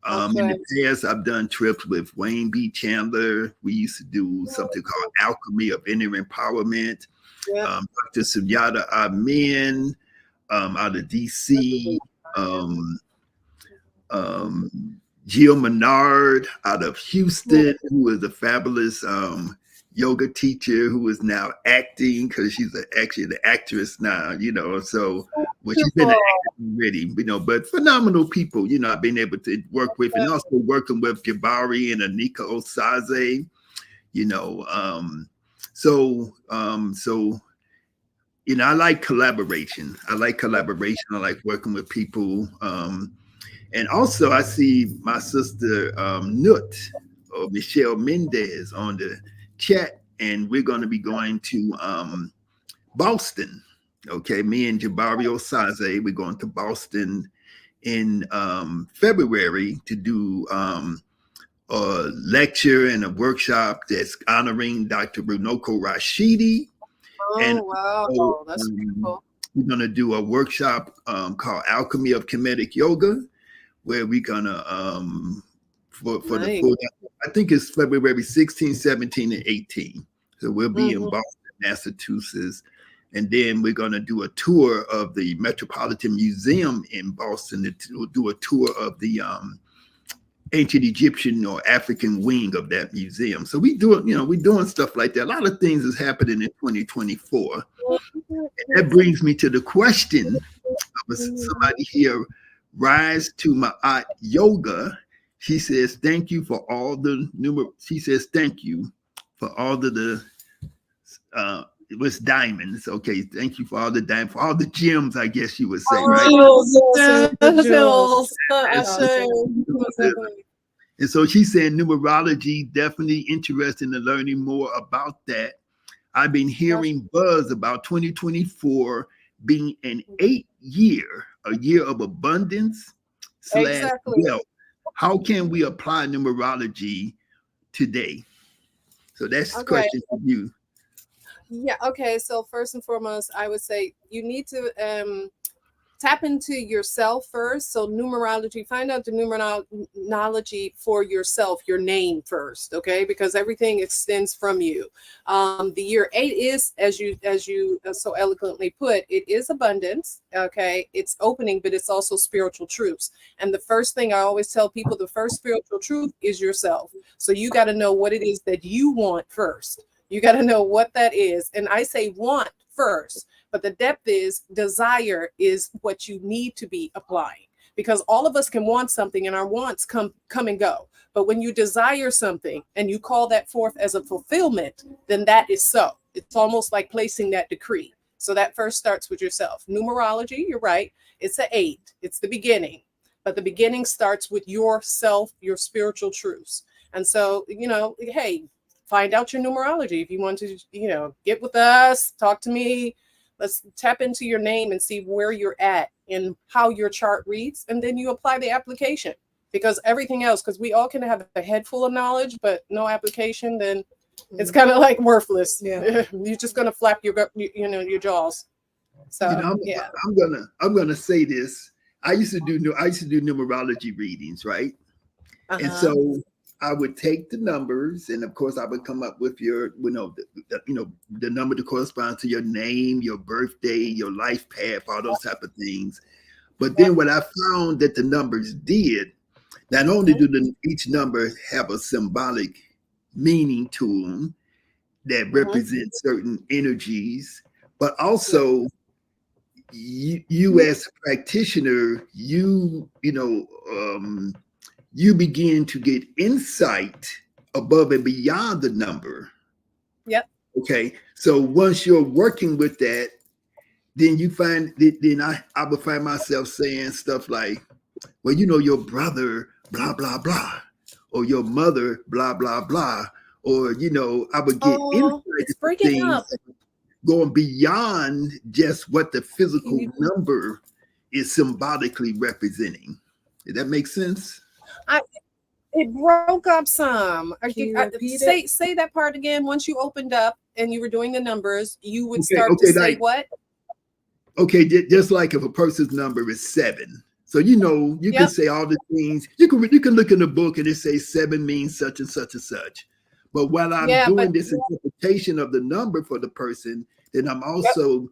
In the past, I've done trips with Wayne B. Chandler. We used to do something called Alchemy of Inner Empowerment. Dr. Sunyata Amin out of DC. Jill Menard out of Houston, who is a fabulous yoga teacher who is now acting because she's actually the actress now, so she's been an actor already, but phenomenal people, I've been able to work with, and also working with Jabari and Anika Osaze, I like collaboration. I like working with people. And also I see my sister Nut or Michelle Mendez on the chat, and we're going to be going to Boston. Okay, me and Jabari Osaze, we're going to Boston in February to do a lecture and a workshop that's honoring Dr. Runoko Rashidi. Wow, that's beautiful. We're going to do a workshop called Alchemy of Kinetic Yoga, where we're going to for the full, I think it's February 16, 17, and 18. So we'll be in Boston, Massachusetts. And then we're going to do a tour of the Metropolitan Museum in Boston, to do a tour of the ancient Egyptian or African wing of that museum. So we're doing stuff like that. A lot of things is happening in 2024. And that brings me to the question of somebody here, Rise to Ma'at Yoga. She says, thank you for all the it was diamonds. Okay, thank you for all the diamonds, for all the gems, I guess you would say, right? And so she's saying numerology, definitely interested in learning more about that. I've been hearing buzz about 2024 being a year of abundance / wealth. How can we apply numerology today? So that's the question for you. Yeah. Okay. So first and foremost, I would say you need to tap into yourself first. So numerology, find out the numerology for yourself, your name first, okay? Because everything extends from you. The year 8 is, as you so eloquently put, it is abundance, okay? It's opening, but it's also spiritual truths. And the first thing I always tell people, the first spiritual truth is yourself. So you got to know what it is that you want first. You got to know what that is. And I say want first, but the depth is desire is what you need to be applying. because all of us can want something and our wants come and go. But when you desire something and you call that forth as a fulfillment, then that is so. It's almost like placing that decree. So that first starts with yourself. Numerology, you're right. It's an 8. It's the beginning. But the beginning starts with yourself, your spiritual truths. And so, hey, find out your numerology. If you want to, get with us, talk to me. Let's tap into your name and see where you're at and how your chart reads. And then you apply the application, because everything else, because we all can have a head full of knowledge, but no application, then it's kind of like worthless. Yeah. You're just going to flap your jaws. So, I'm gonna say this. I used to do numerology readings, right? And so I would take the numbers, and of course, I would come up with your, the number that corresponds to your name, your birthday, your life path, all those type of things. But then what I found that the numbers did, not only do each number have a symbolic meaning to them that represent certain energies, but also you as a practitioner, you begin to get insight above and beyond the number. Yep. Okay. So once you're working with that, then you find that I would find myself saying stuff like, well, your brother, blah, blah, blah, or your mother, blah, blah, blah. Or, I would get insight into things going beyond just what the physical number is symbolically representing. Did that make sense? It broke up some. Say that part again. Once you opened up and you were doing the numbers, you would start to say what? Okay, just like if a person's number is 7. So you can say all the things. You can look in the book and it says 7 means such and such and such. But while I'm doing this interpretation of the number for the person, then I'm also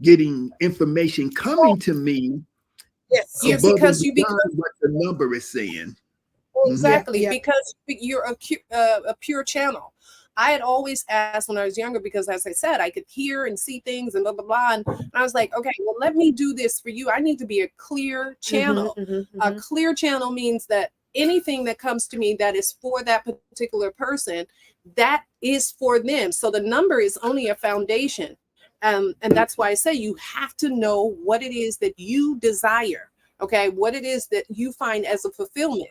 getting information coming to me. Yes, because you become what the number is saying. Exactly, because you're a pure channel. I had always asked when I was younger, because as I said, I could hear and see things and blah, blah, blah. And I was like, okay, well, let me do this for you. I need to be a clear channel. A clear channel means that anything that comes to me that is for that particular person, that is for them. So the number is only a foundation. And that's why I say you have to know what it is that you desire. Okay, what it is that you find as a fulfillment.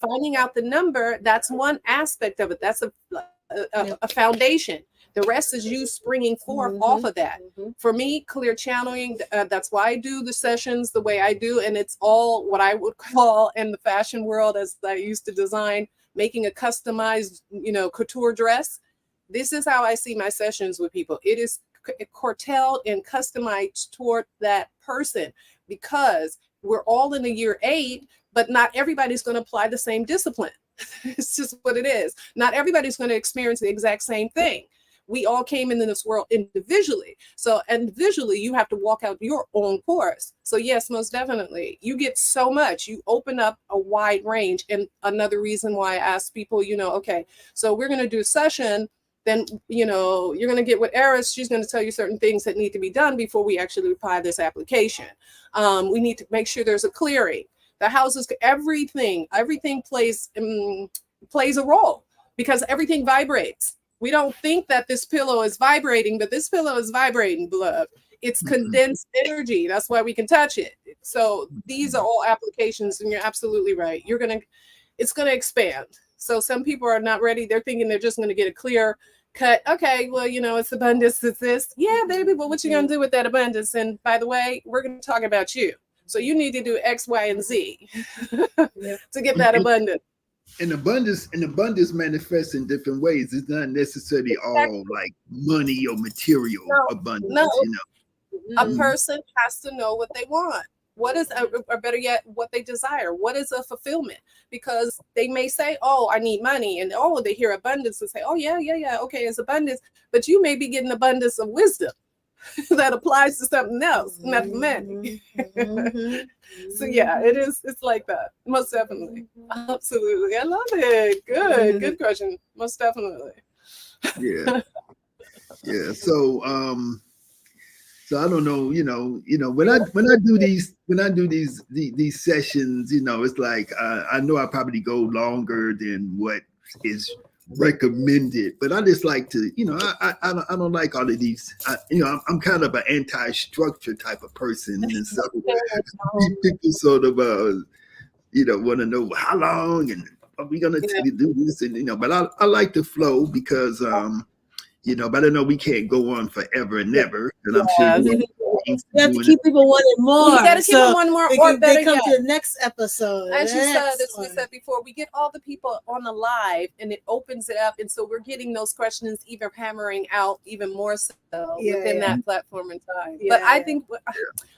Finding out the number, that's one aspect of it. That's a foundation. The rest is you springing forth off of that. For me, clear channeling, that's why I do the sessions the way I do. And it's all what I would call in the fashion world, as I used to design, making a customized, couture dress. This is how I see my sessions with people. It is curtailed and customized toward that person, because we're all in the year 8, but not everybody's going to apply the same discipline. It's just what it is. Not everybody's going to experience the exact same thing. We all came into this world individually. So individually, you have to walk out your own course. So yes, most definitely. You get so much. You open up a wide range. And another reason why I ask people, okay, so we're going to do a session. Then, you're going to get with Eris. She's going to tell you certain things that need to be done before we actually apply this application. We need to make sure there's a clearing. The houses, everything plays a role, because everything vibrates. We don't think that this pillow is vibrating, but this pillow is vibrating, beloved. It's condensed energy. That's why we can touch it. So these are all applications, and you're absolutely right. It's going to expand. So some people are not ready. They're thinking they're just going to get a clear cut. Okay, well, it's abundance. It's this. Yeah, baby, but what you going to do with that abundance? And by the way, we're going to talk about you. So you need to do X, Y, and Z to get that abundance. And abundance manifests in different ways. It's not necessarily all like money or material abundance. No. A person has to know what they want. What is, or better yet, what they desire. What is a fulfillment? Because they may say, oh, I need money. And they hear abundance and say, oh, yeah. Okay, it's abundance. But you may be getting abundance of wisdom that applies to something else, not money. So yeah, it's like that. Most definitely. Absolutely. I love it. Good question. Most definitely. Yeah. So So I don't know, when I do these sessions, it's like I know I probably go longer than what is recommended, but I just like to, I don't like all of these. I'm kind of an anti-structure type of person, and so people sort of want to know how long and are we gonna do this, and but I like the flow because but I know we can't go on forever and never, and I'm sure you have to keep people wanting more. You got to keep them wanting more, or better they come yet, to the next episode. As you said, as we said before, we get all the people on the live, and it opens it up, and so we're getting those questions even hammering out even more so within that platform and time. But I think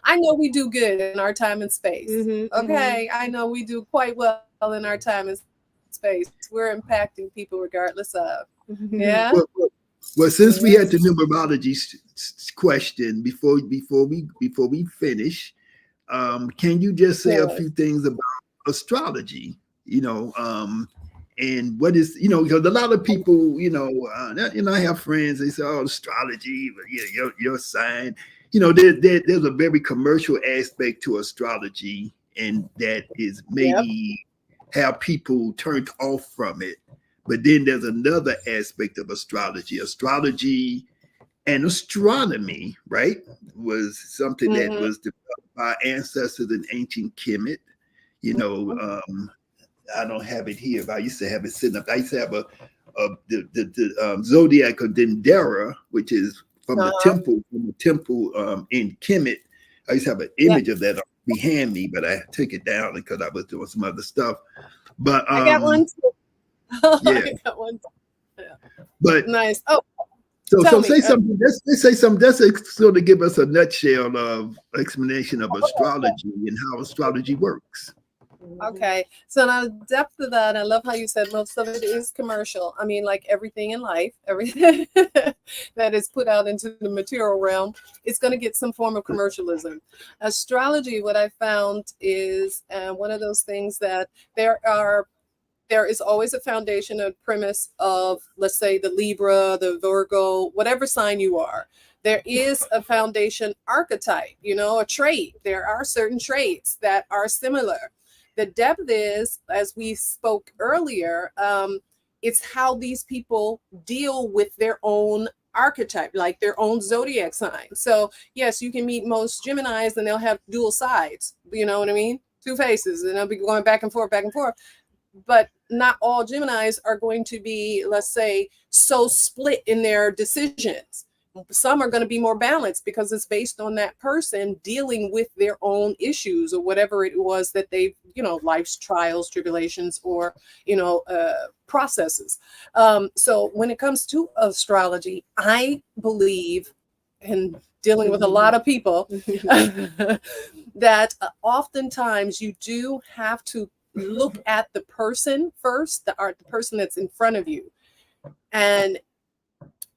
I know we do good in our time and space. Okay, I know we do quite well in our time and space. We're impacting people regardless of. Yeah. Well, since we had the numerology question before we finish, can you just say a few things about astrology? And what is because a lot of people I have friends, they say, oh, astrology, your sign. There's a very commercial aspect to astrology, and that is maybe have people turned off from it. But then there's another aspect of astrology. Astrology and astronomy, right, was something that was developed by ancestors in ancient Kemet. I don't have it here, but I used to have it sitting up. I used to have the zodiac of Dendera, which is from the temple in Kemet. I used to have an image of that behind me, but I took it down because I was doing some other stuff. But I got one too. Yeah. But nice. Oh, so say something. Let's say something. Just sort of give us a nutshell of explanation of astrology and how astrology works. Okay, so now the depth of that, I love how you said most of it is commercial. I mean, like everything in life, everything that is put out into the material realm, it's going to get some form of commercialism. Astrology, what I found is one of those things that there is always a foundation, a premise of, let's say, the Libra, the Virgo, whatever sign you are. There is a foundation archetype, a trait. There are certain traits that are similar. The depth is, as we spoke earlier, it's how these people deal with their own archetype, like their own zodiac sign. So yes, you can meet most Geminis and they'll have dual sides. You know what I mean? Two faces, and they'll be going back and forth. But not all Geminis are going to be, let's say, so split in their decisions. Some are going to be more balanced because it's based on that person dealing with their own issues or whatever it was that they, life's trials, tribulations, or, processes. So when it comes to astrology, I believe, and dealing with a lot of people, that oftentimes you do have to look at the person first, the person that's in front of you, and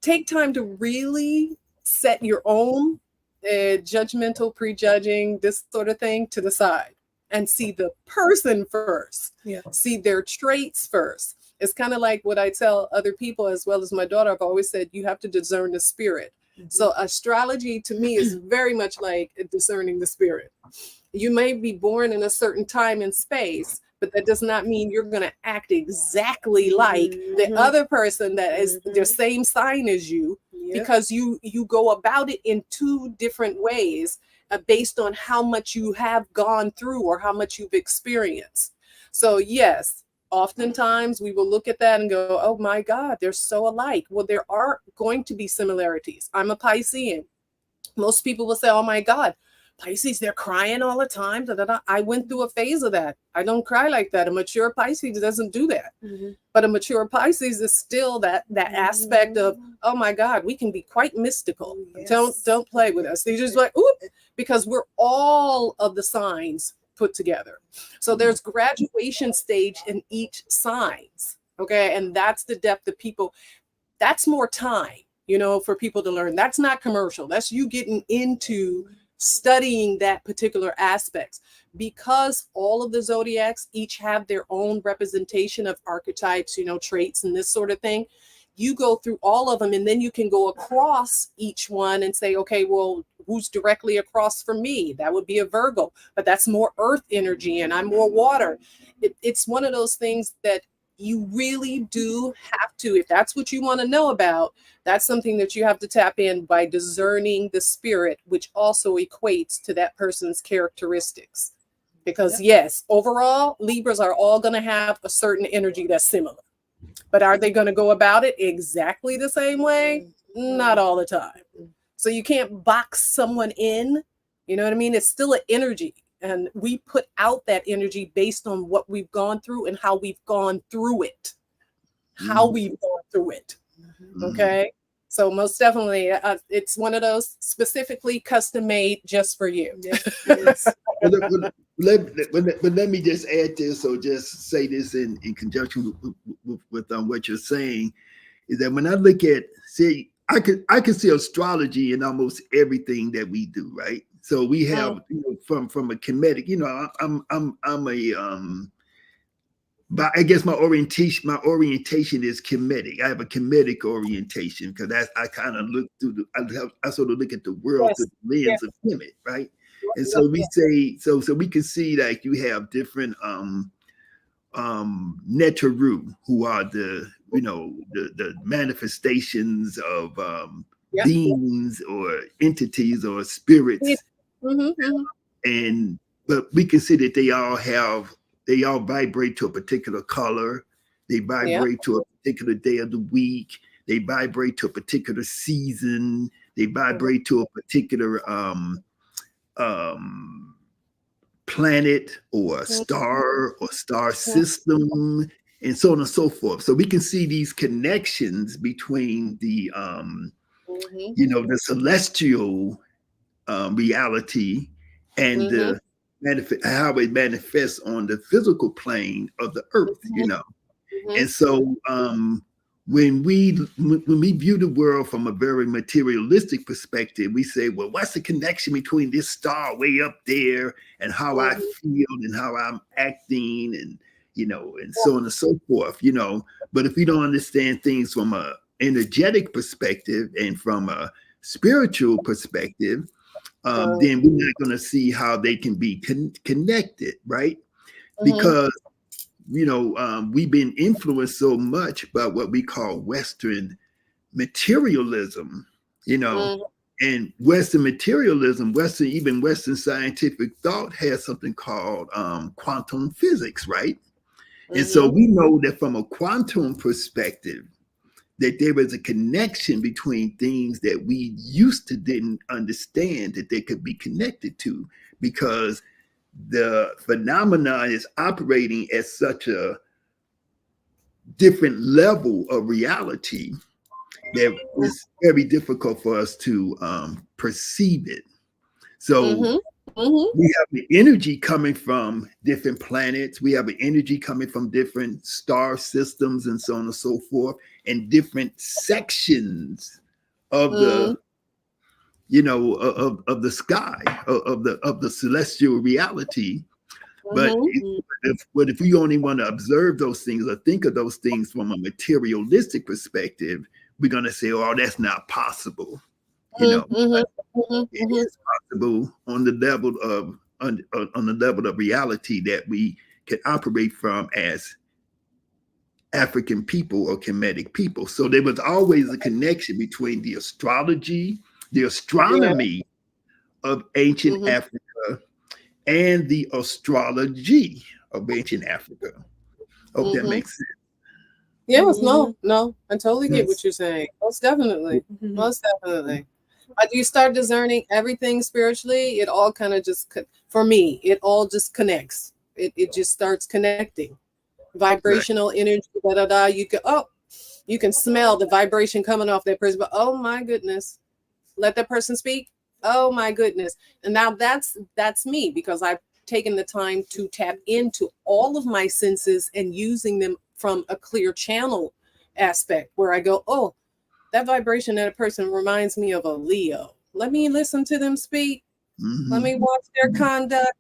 take time to really set your own judgmental, prejudging, this sort of thing to the side and see the person first. See their traits first. It's kind of like what I tell other people, as well as my daughter. I've always said, you have to discern the spirit. So astrology to me is very much like discerning the spirit. You may be born in a certain time and space, but that does not mean you're going to act exactly like the other person that is the same sign as you, because you go about it in two different ways based on how much you have gone through or how much you've experienced. So yes, oftentimes we will look at that and go, oh my God, they're so alike. Well, there are going to be similarities. I'm a Piscean. Most people will say, oh my God, Pisces, they're crying all the time. I went through a phase of that. I don't cry like that. A mature Pisces doesn't do that. But a mature Pisces is still that aspect of, oh my God, we can be quite mystical. Don't play with us. They're just like, oop, because we're all of the signs put together. So there's graduation stage in each signs. Okay. And that's the depth of people. That's more time, for people to learn. That's not commercial. That's you getting into studying that particular aspects, because all of the zodiacs each have their own representation of archetypes, traits and this sort of thing. You go through all of them, and then you can go across each one and say, okay, well, who's directly across from me? That would be a Virgo, but that's more earth energy and I'm more water. It's one of those things that you really do have to, if that's what you want to know about, that's something that you have to tap in by discerning the spirit, which also equates to that person's characteristics. Because yes, overall, Libras are all going to have a certain energy that's similar. But are they going to go about it exactly the same way? Not all the time. So you can't box someone in. You know what I mean? It's still an energy. And we put out that energy based on what we've gone through and how we've gone through it. Okay? So most definitely, it's one of those specifically custom made just for you. Yes. But let me just add this, or just say this in conjunction with what you're saying, is that when I look at, see, I could see astrology in almost everything that we do, right? So we have, from a kinetic, I'm a but I guess my orientation is kinetic. I have a kinetic orientation because I kind of look through I sort of look at the world through the lens of Kemet, right? And so we say, so we can see like you have different Netaru, who are the manifestations of beings or entities or spirits. And but we can see that they all vibrate to a particular color. They vibrate to a particular day of the week. They vibrate to a particular season. They vibrate to a particular planet or a star or star system, and so on and so forth. So we can see these connections between the the celestial reality and how it manifests on the physical plane of the earth, And so when we view the world from a very materialistic perspective, we say, well, what's the connection between this star way up there and how I feel and how I'm acting and and so on and so forth, But if we don't understand things from a energetic perspective and from a spiritual perspective, then we're not going to see how they can be connected, right? Because we've been influenced so much by what we call Western materialism, and Western materialism, Western scientific thought has something called quantum physics, right? And so we know that from a quantum perspective, that there is a connection between things that we used to didn't understand that they could be connected to, because the phenomenon is operating at such a different level of reality that it's very difficult for us to perceive it. So we have the energy coming from different planets. We have the energy coming from different star systems and so on and so forth, and different sections of the of the sky, of the celestial reality. But if we only want to observe those things or think of those things from a materialistic perspective, we're going to say, oh, that's not possible. It is possible on the level of reality that we can operate from as African people or Kemetic people. So there was always a connection between the astrology, the astronomy of ancient Africa, and the astrology of ancient Africa. Hope that makes sense. Yes, no, I totally get what you're saying. Most definitely. Most definitely. But you start discerning everything spiritually, it all kind of just, for me, it all just connects. It just starts connecting. Vibrational energy, you can smell the vibration coming off that person, but oh my goodness, let that person speak. Oh my goodness. And now that's me, because I've taken the time to tap into all of my senses and using them from a clear channel aspect, where I go, oh, that vibration that a person reminds me of a Leo. Let me listen to them speak. Let me watch their conduct.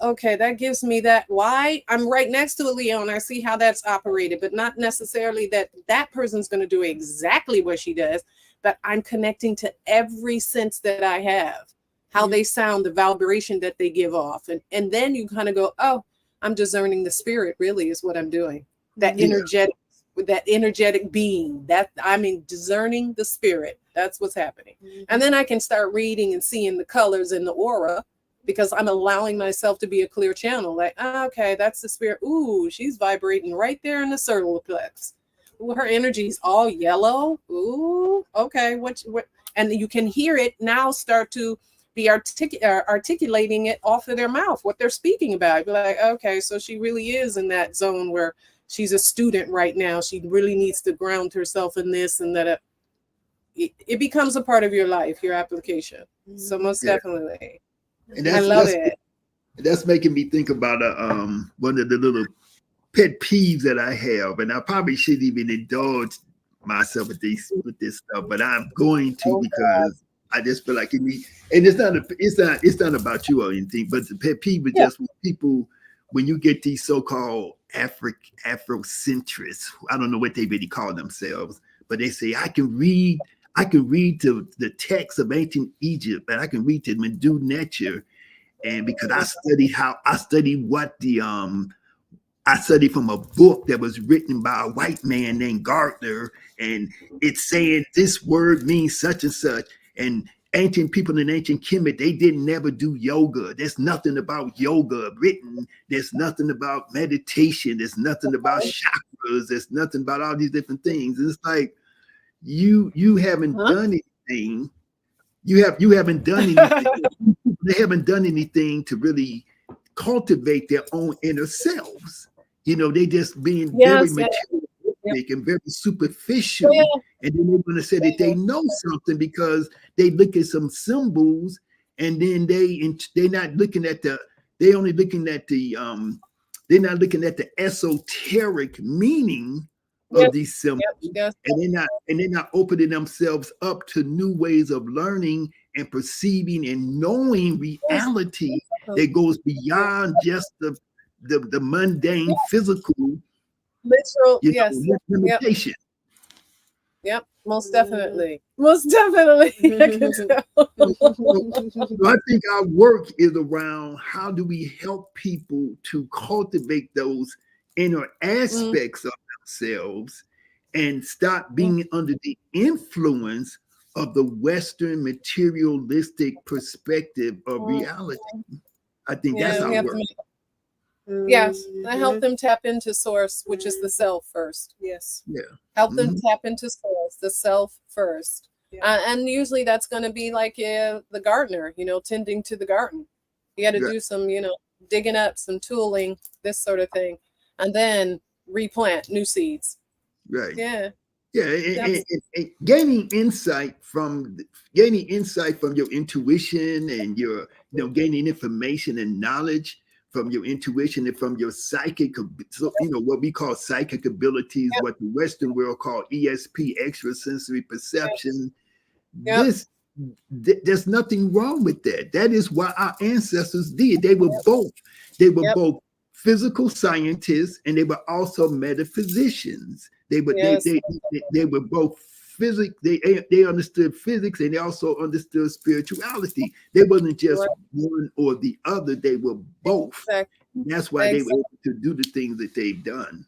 Okay, that gives me that. Why? I'm right next to a Leo and I see how that's operated, but not necessarily that person's going to do exactly what she does. but I'm connecting to every sense that I have, how they sound, the vibration that they give off. And then you kind of go, oh, I'm discerning the spirit, really is what I'm doing. That energetic, with that energetic being, that I mean, discerning the spirit. That's what's happening. And then I can start reading and seeing the colors in the aura, because I'm allowing myself to be a clear channel. Like, okay, that's the spirit. Ooh, she's vibrating right there in the solar plex. Ooh, her energy's all yellow. Ooh, okay. What? And you can hear it now start to be articulating it off of their mouth, what they're speaking about. Be like, okay, so she really is in that zone where she's a student right now. She really needs to ground herself in this and that. It becomes a part of your life, your application. So most definitely. And I love it. That's making me think about one of the little pet peeves that I have, and I probably shouldn't even indulge myself with this stuff, but I'm going to because I just feel like it needs. And it's not about you or anything, but the pet peeve is just when people, when you get these so-called Afrocentrists, I don't know what they really call themselves, but they say I can read the text of ancient Egypt, and I can read the Medu Neter, and because I studied from a book that was written by a white man named Gardner, and it's saying this word means such and such. And ancient people in ancient Kemet, they didn't never do yoga. There's nothing about yoga written. There's nothing about meditation. There's nothing about chakras. There's nothing about all these different things. And it's like, you haven't done anything. You haven't done anything. They haven't done anything to really cultivate their own inner selves. You know, they just being very materialistic and very superficial. And then they're going to say that they know something because they look at some symbols, and then they're not looking at they're not looking at the esoteric meaning of these symbols, and they're not opening themselves up to new ways of learning and perceiving and knowing reality that goes beyond just the mundane physical literal limitation. Yep, most definitely. Most definitely. I can tell. So I think our work is around how do we help people to cultivate those inner aspects of themselves and stop being under the influence of the Western materialistic perspective of reality. I think that's our work. Yes, I help them tap into source, which is the self first. Yes. Yeah. Help them tap into source, the self first. And usually that's going to be like the gardener, tending to the garden. You got to do some, digging up, some tooling, this sort of thing, and then replant new seeds. Right. Yeah. Yeah, and gaining insight from your intuition, and your gaining information and knowledge from your intuition and from your psychic, what we call psychic abilities, what the Western world call ESP, extrasensory perception. There's nothing wrong with that. That is what our ancestors did. They were both physical scientists, and they were also metaphysicians. They were both physics. They understood physics, and they also understood spirituality. They wasn't just one or the other. They were both. Exactly. That's why they were able to do the things that they've done.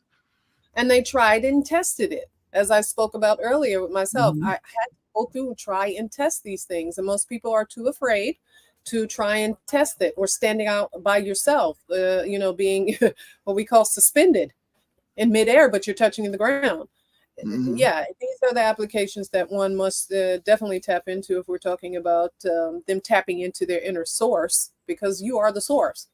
And they tried and tested it, as I spoke about earlier with myself. I had to go through and try and test these things, and most people are too afraid to try and test it, or standing out by yourself, being what we call suspended in midair, but you're touching the ground. Yeah, these are the applications that one must definitely tap into if we're talking about them tapping into their inner source, because you are the source.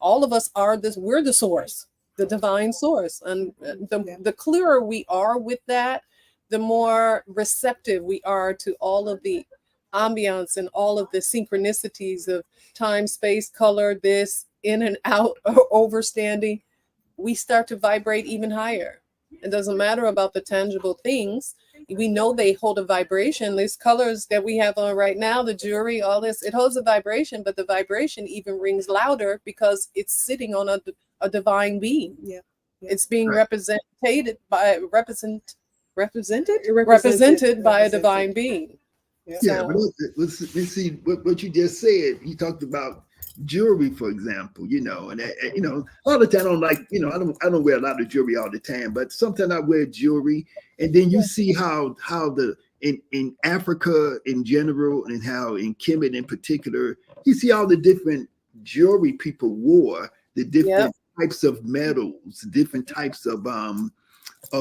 All of us are this. We're the source, the divine source. And the clearer we are with that, the more receptive we are to all of the ambiance and all of the synchronicities of time, space, color, this, in and out, overstanding. We start to vibrate even higher. It doesn't matter about the tangible things. We know they hold a vibration. These colors that we have on right now, the jewelry, all this, it holds a vibration, but the vibration even rings louder because it's sitting on a divine being. It's being represented by represented by a divine being. Yeah. Yeah, but let's see what you just said. You talked about jewelry, for example, and all the time I don't like, I don't wear a lot of jewelry all the time, but sometimes I wear jewelry, and then you see how the in Africa in general, and how in Kemet in particular, you see all the different jewelry people wore, the different types of metals, different types of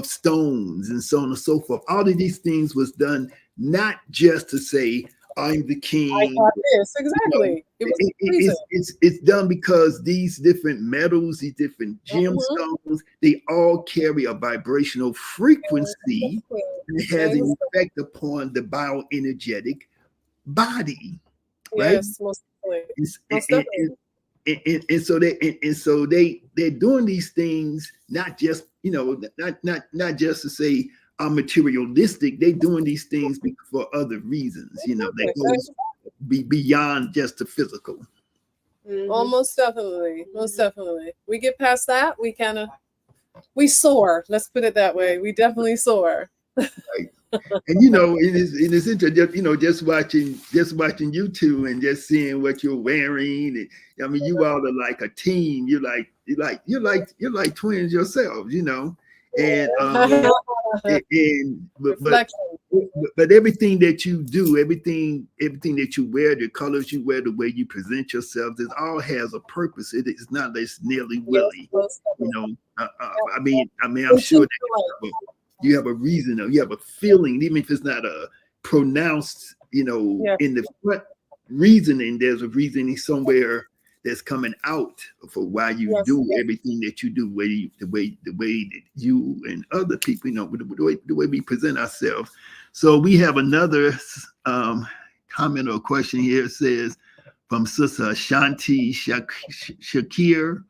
stones, and so on and so forth. All of these things was done not just to say I'm the king. I got this exactly. It's done because these different metals, these different gemstones, they all carry a vibrational frequency that has an effect upon the bioenergetic body, right? Yes, most definitely. And so they're doing these things not just not just to say I'm materialistic. They're doing these things for other reasons. They goes beyond just the physical. Oh, most definitely. We get past that, we soar. Let's put it that way. We definitely soar. Right. And it is interesting, just watching you two and just seeing what you're wearing. And I mean, you all are like a team. You're like twins yourselves, and but everything that you do, everything that you wear, the colors you wear, the way you present yourselves, it all has a purpose. It is not just nilly-willy. I mean, I'm sure that you have a reason, or you have a feeling, even if it's not a pronounced, in the front reasoning, there's a reasoning somewhere that's coming out for why you do everything that you do, the way that you and other people, the way we present ourselves. So we have another comment or question here. It says from Sister Shanti Shakir.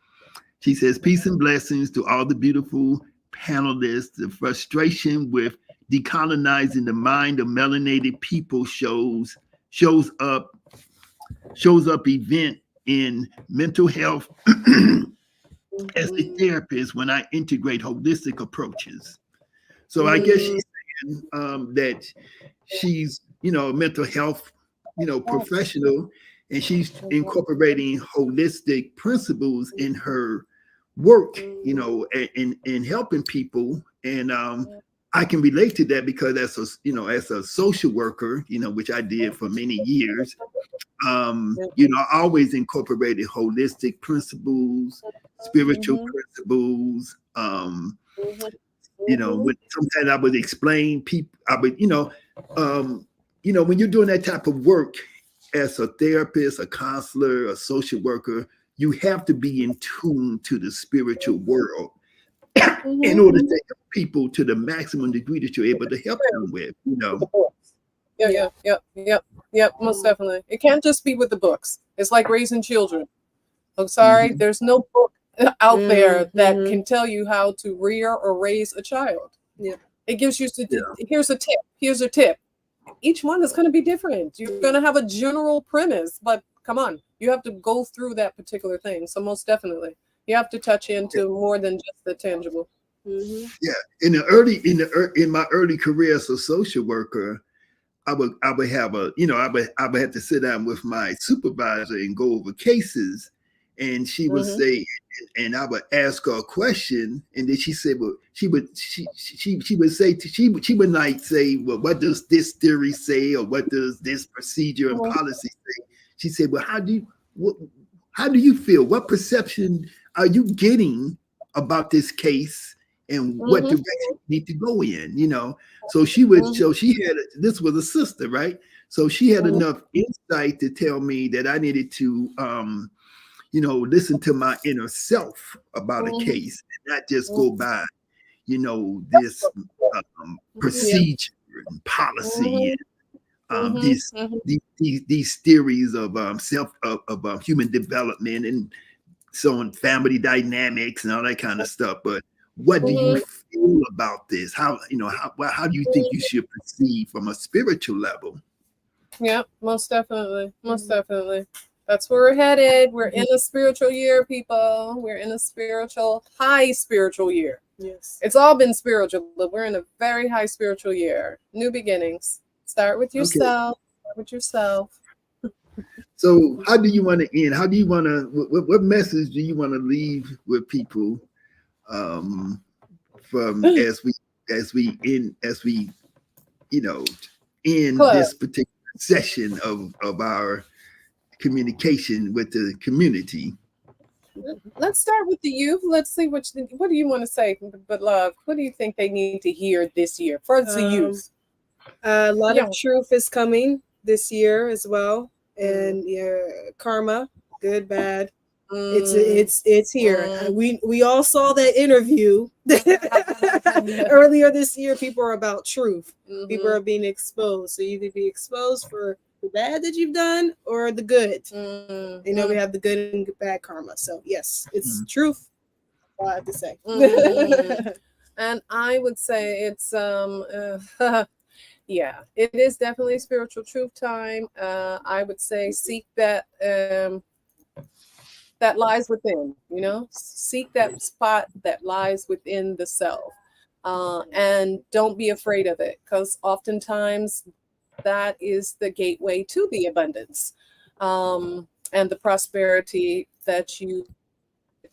She says, peace and blessings to all the beautiful panelists. The frustration with decolonizing the mind of melanated people shows up event in mental health as a therapist when I integrate holistic approaches. So I guess she's saying that she's a mental health professional, and she's incorporating holistic principles in her work, and helping people. And I can relate to that because as a social worker, which I did for many years, I always incorporated holistic principles, spiritual principles. When sometimes I would explain people, when you're doing that type of work as a therapist, a counselor, a social worker, you have to be in tune to the spiritual world in order to help people to the maximum degree that you're able to help them with, Yep, most definitely. It can't just be with the books. It's like raising children. I'm sorry, there's no book out there that can tell you how to rear or raise a child. Yeah. It gives you here's a tip. Each one is going to be different. You're going to have a general premise, but come on, you have to go through that particular thing. So most definitely, you have to touch into more than just the tangible. Yeah, in my early career as a social worker, I would have I would have to sit down with my supervisor and go over cases, and she would say, and I would ask her a question, and then she said, well, she would not say, well, what does this theory say, or what does this procedure and policy say? She said, well, how do you feel? What perception are you getting about this case, and what direction you need to go in? So she would. So she had. This was a sister, right? So she had enough insight to tell me that I needed to, listen to my inner self about a case, and not just go by, this procedure and policy and these theories of human development and so on, family dynamics and all that kind of stuff. But what do you feel about this? How do you think you should proceed from a spiritual level? Yeah, most definitely. Most definitely. That's where we're headed. We're in a spiritual year, people. We're in a high spiritual year. Yes. It's all been spiritual, but we're in a very high spiritual year. New beginnings. Start with Okay. yourself. Start with yourself. So how do you want to end? How do you want to, what message do you want to leave with people from as we end Club. this particular session of our communication with the community? Let's start with the youth. Let's see what do you want to say, but love, what do you think they need to hear this year for the youth? A lot Yeah. of truth is coming this year as well, and karma, good, bad. It's here. We all saw that interview earlier this year. People are about truth. People are being exposed. So you either be exposed for the bad that you've done or the good. You know, we have the good and bad karma. So yes, it's truth. All I have to say. And I would say it's yeah, it is definitely spiritual truth time. I would say seek that that lies within, you know, seek that spot that lies within the self. And don't be afraid of it, because oftentimes that is the gateway to the abundance and the prosperity that you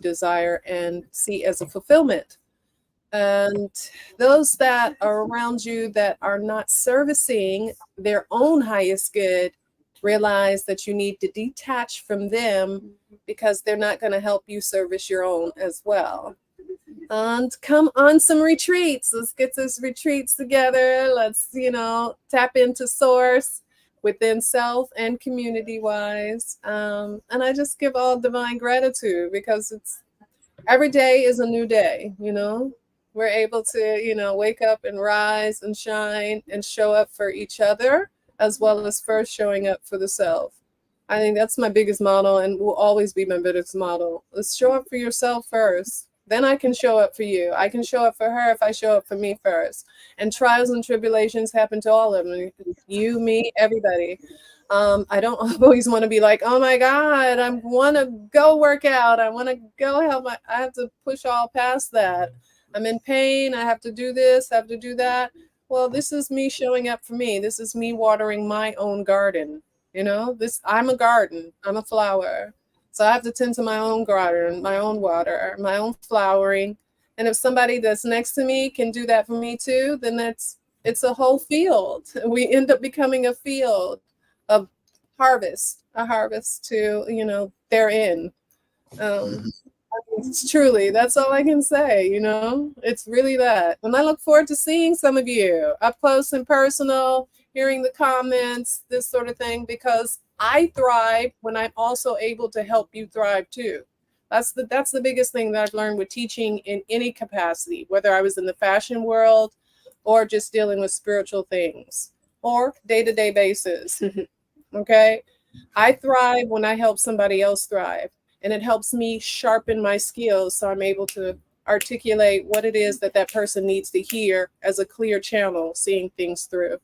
desire and see as a fulfillment. And those that are around you that are not servicing their own highest good, realize that you need to detach from them, because they're not going to help you service your own as well. And come on some retreats. Let's get those retreats together. Let's, you know, tap into source within self and community wise. And I just give all divine gratitude, because it's every day is a new day, you know. We're able to, you know, wake up and rise and shine and show up for each other, as well as first showing up for the self. I think that's my biggest model and will always be my biggest model. Let's show up for yourself first. Then I can show up for you. I can show up for her if I show up for me first. And trials and tribulations happen to all of them. You, me, everybody. I don't always want to be like, oh my God, I want to go work out. I want to go help I have to push all past that. I'm in pain. I have to do this, I have to do that. Well, this is me showing up for me. This is me watering my own garden. You know, I'm a garden. I'm a flower. So I have to tend to my own garden, my own water, my own flowering. And if somebody that's next to me can do that for me too, then it's a whole field. We end up becoming a field of harvest, a harvest to, you know, therein. It's truly, that's all I can say, you know, it's really that. And I look forward to seeing some of you up close and personal, hearing the comments, this sort of thing, because I thrive when I'm also able to help you thrive too. That's the biggest thing that I've learned with teaching in any capacity, whether I was in the fashion world or just dealing with spiritual things or day-to-day basis. Okay. I thrive when I help somebody else thrive, and it helps me sharpen my skills so I'm able to articulate what it is that person needs to hear as a clear channel, seeing things through.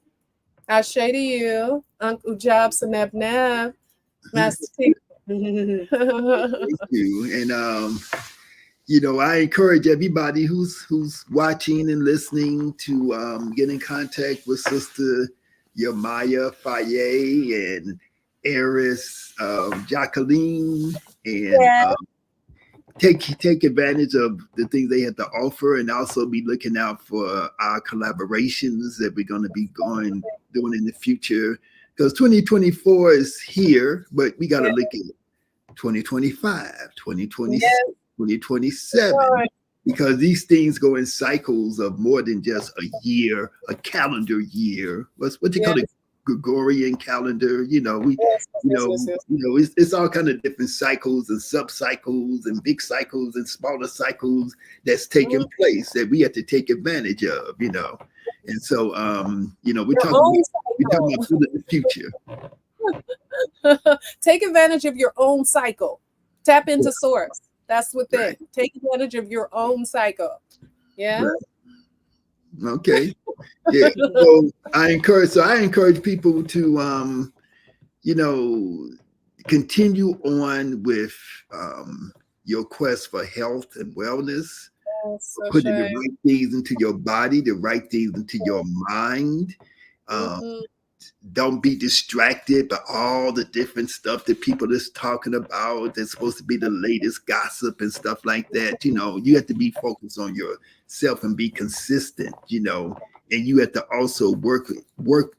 Ashe to you, Uncle Ujab Saneb Neb, Master T. Thank you. And you know, I encourage everybody who's watching and listening to get in contact with Sister Yamaya Faye and Eris Jacqueline, and take advantage of the things they have to offer, and also be looking out for our collaborations that we're going to be doing in the future, because 2024 is here, but we got to look at 2025, 2026, 2027, because these things go in cycles of more than just a year, a calendar year. What you call it? Gregorian calendar. You know, it's all kind of different cycles and sub-cycles and big cycles and smaller cycles that's taking place that we have to take advantage of, you know. And so you know, we're talking about the future. Take advantage of your own cycle. Tap into source. That's what they take advantage of your own cycle. Yeah. Right. Okay. Yeah. So I encourage people to you know, continue on with your quest for health and wellness. So putting the shy. right things into your body, the right things into your mind. Mhm. Don't be distracted by all the different stuff that people is talking about. That's supposed to be the latest gossip and stuff like that. You have to be focused on yourself and be consistent. And you have to also work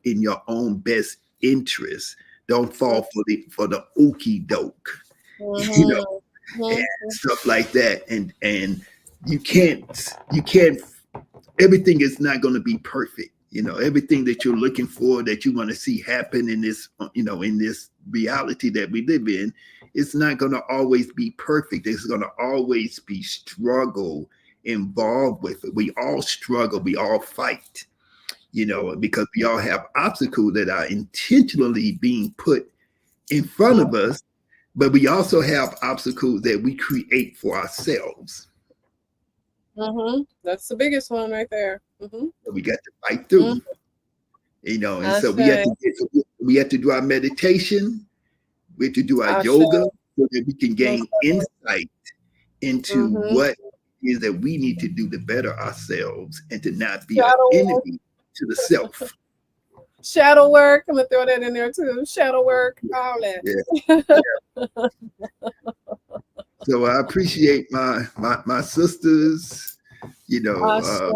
in your own best interest. Don't fall for the okie doke, you know, Mhm. and Mhm. stuff like that. And you can't everything is not going to be perfect. Everything that you're looking for, that you want to see happen in this, in this reality that we live in, it's not going to always be perfect. There's going to always be struggle involved with it. We all struggle. We all fight, because we all have obstacles that are intentionally being put in front of us, but we also have obstacles that we create for ourselves. Mhm. That's the biggest one right there. Mhm. We got to fight Mhm. through. And so we have Ashe. to do our meditation, we have to do our Ashe. yoga so that we can Most gain definitely. insight into Mhm. what it is that we need to do to better ourselves and to not be an Shadow work. enemy to the self. Shadow work. I'm gonna throw that in there too. Shadow work. All Yeah. that. So I appreciate my sisters, Ashe.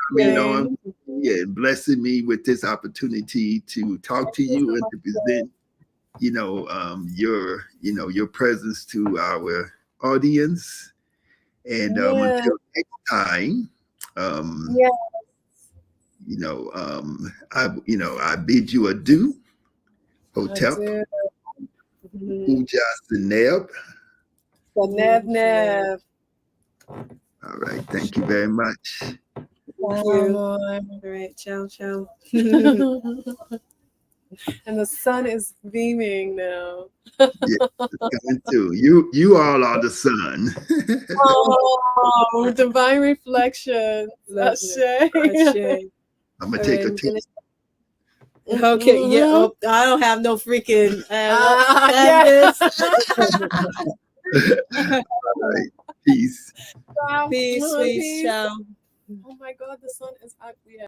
coming Yay. on and blessing me with this opportunity to talk to you and to present your presence to our audience. And Yeah. until next time, Yeah. I bid you adieu. I Hotep, do. Uja Seneb. The Nev Nev. All right, thank you very much. Thank you. All right, ciao, ciao. And the sun is beaming now. Yeah, it's coming too. You all are the sun. Oh, divine reflection. Ashe. Ashe. I'm gonna All take right, a I'm tour. gonna. Okay, yeah. Mhm. Oh, I don't have no freaking. Yeah. All right, peace. Wow. Peace, peace, Peace. ciao. Oh my God, the sun is ugly.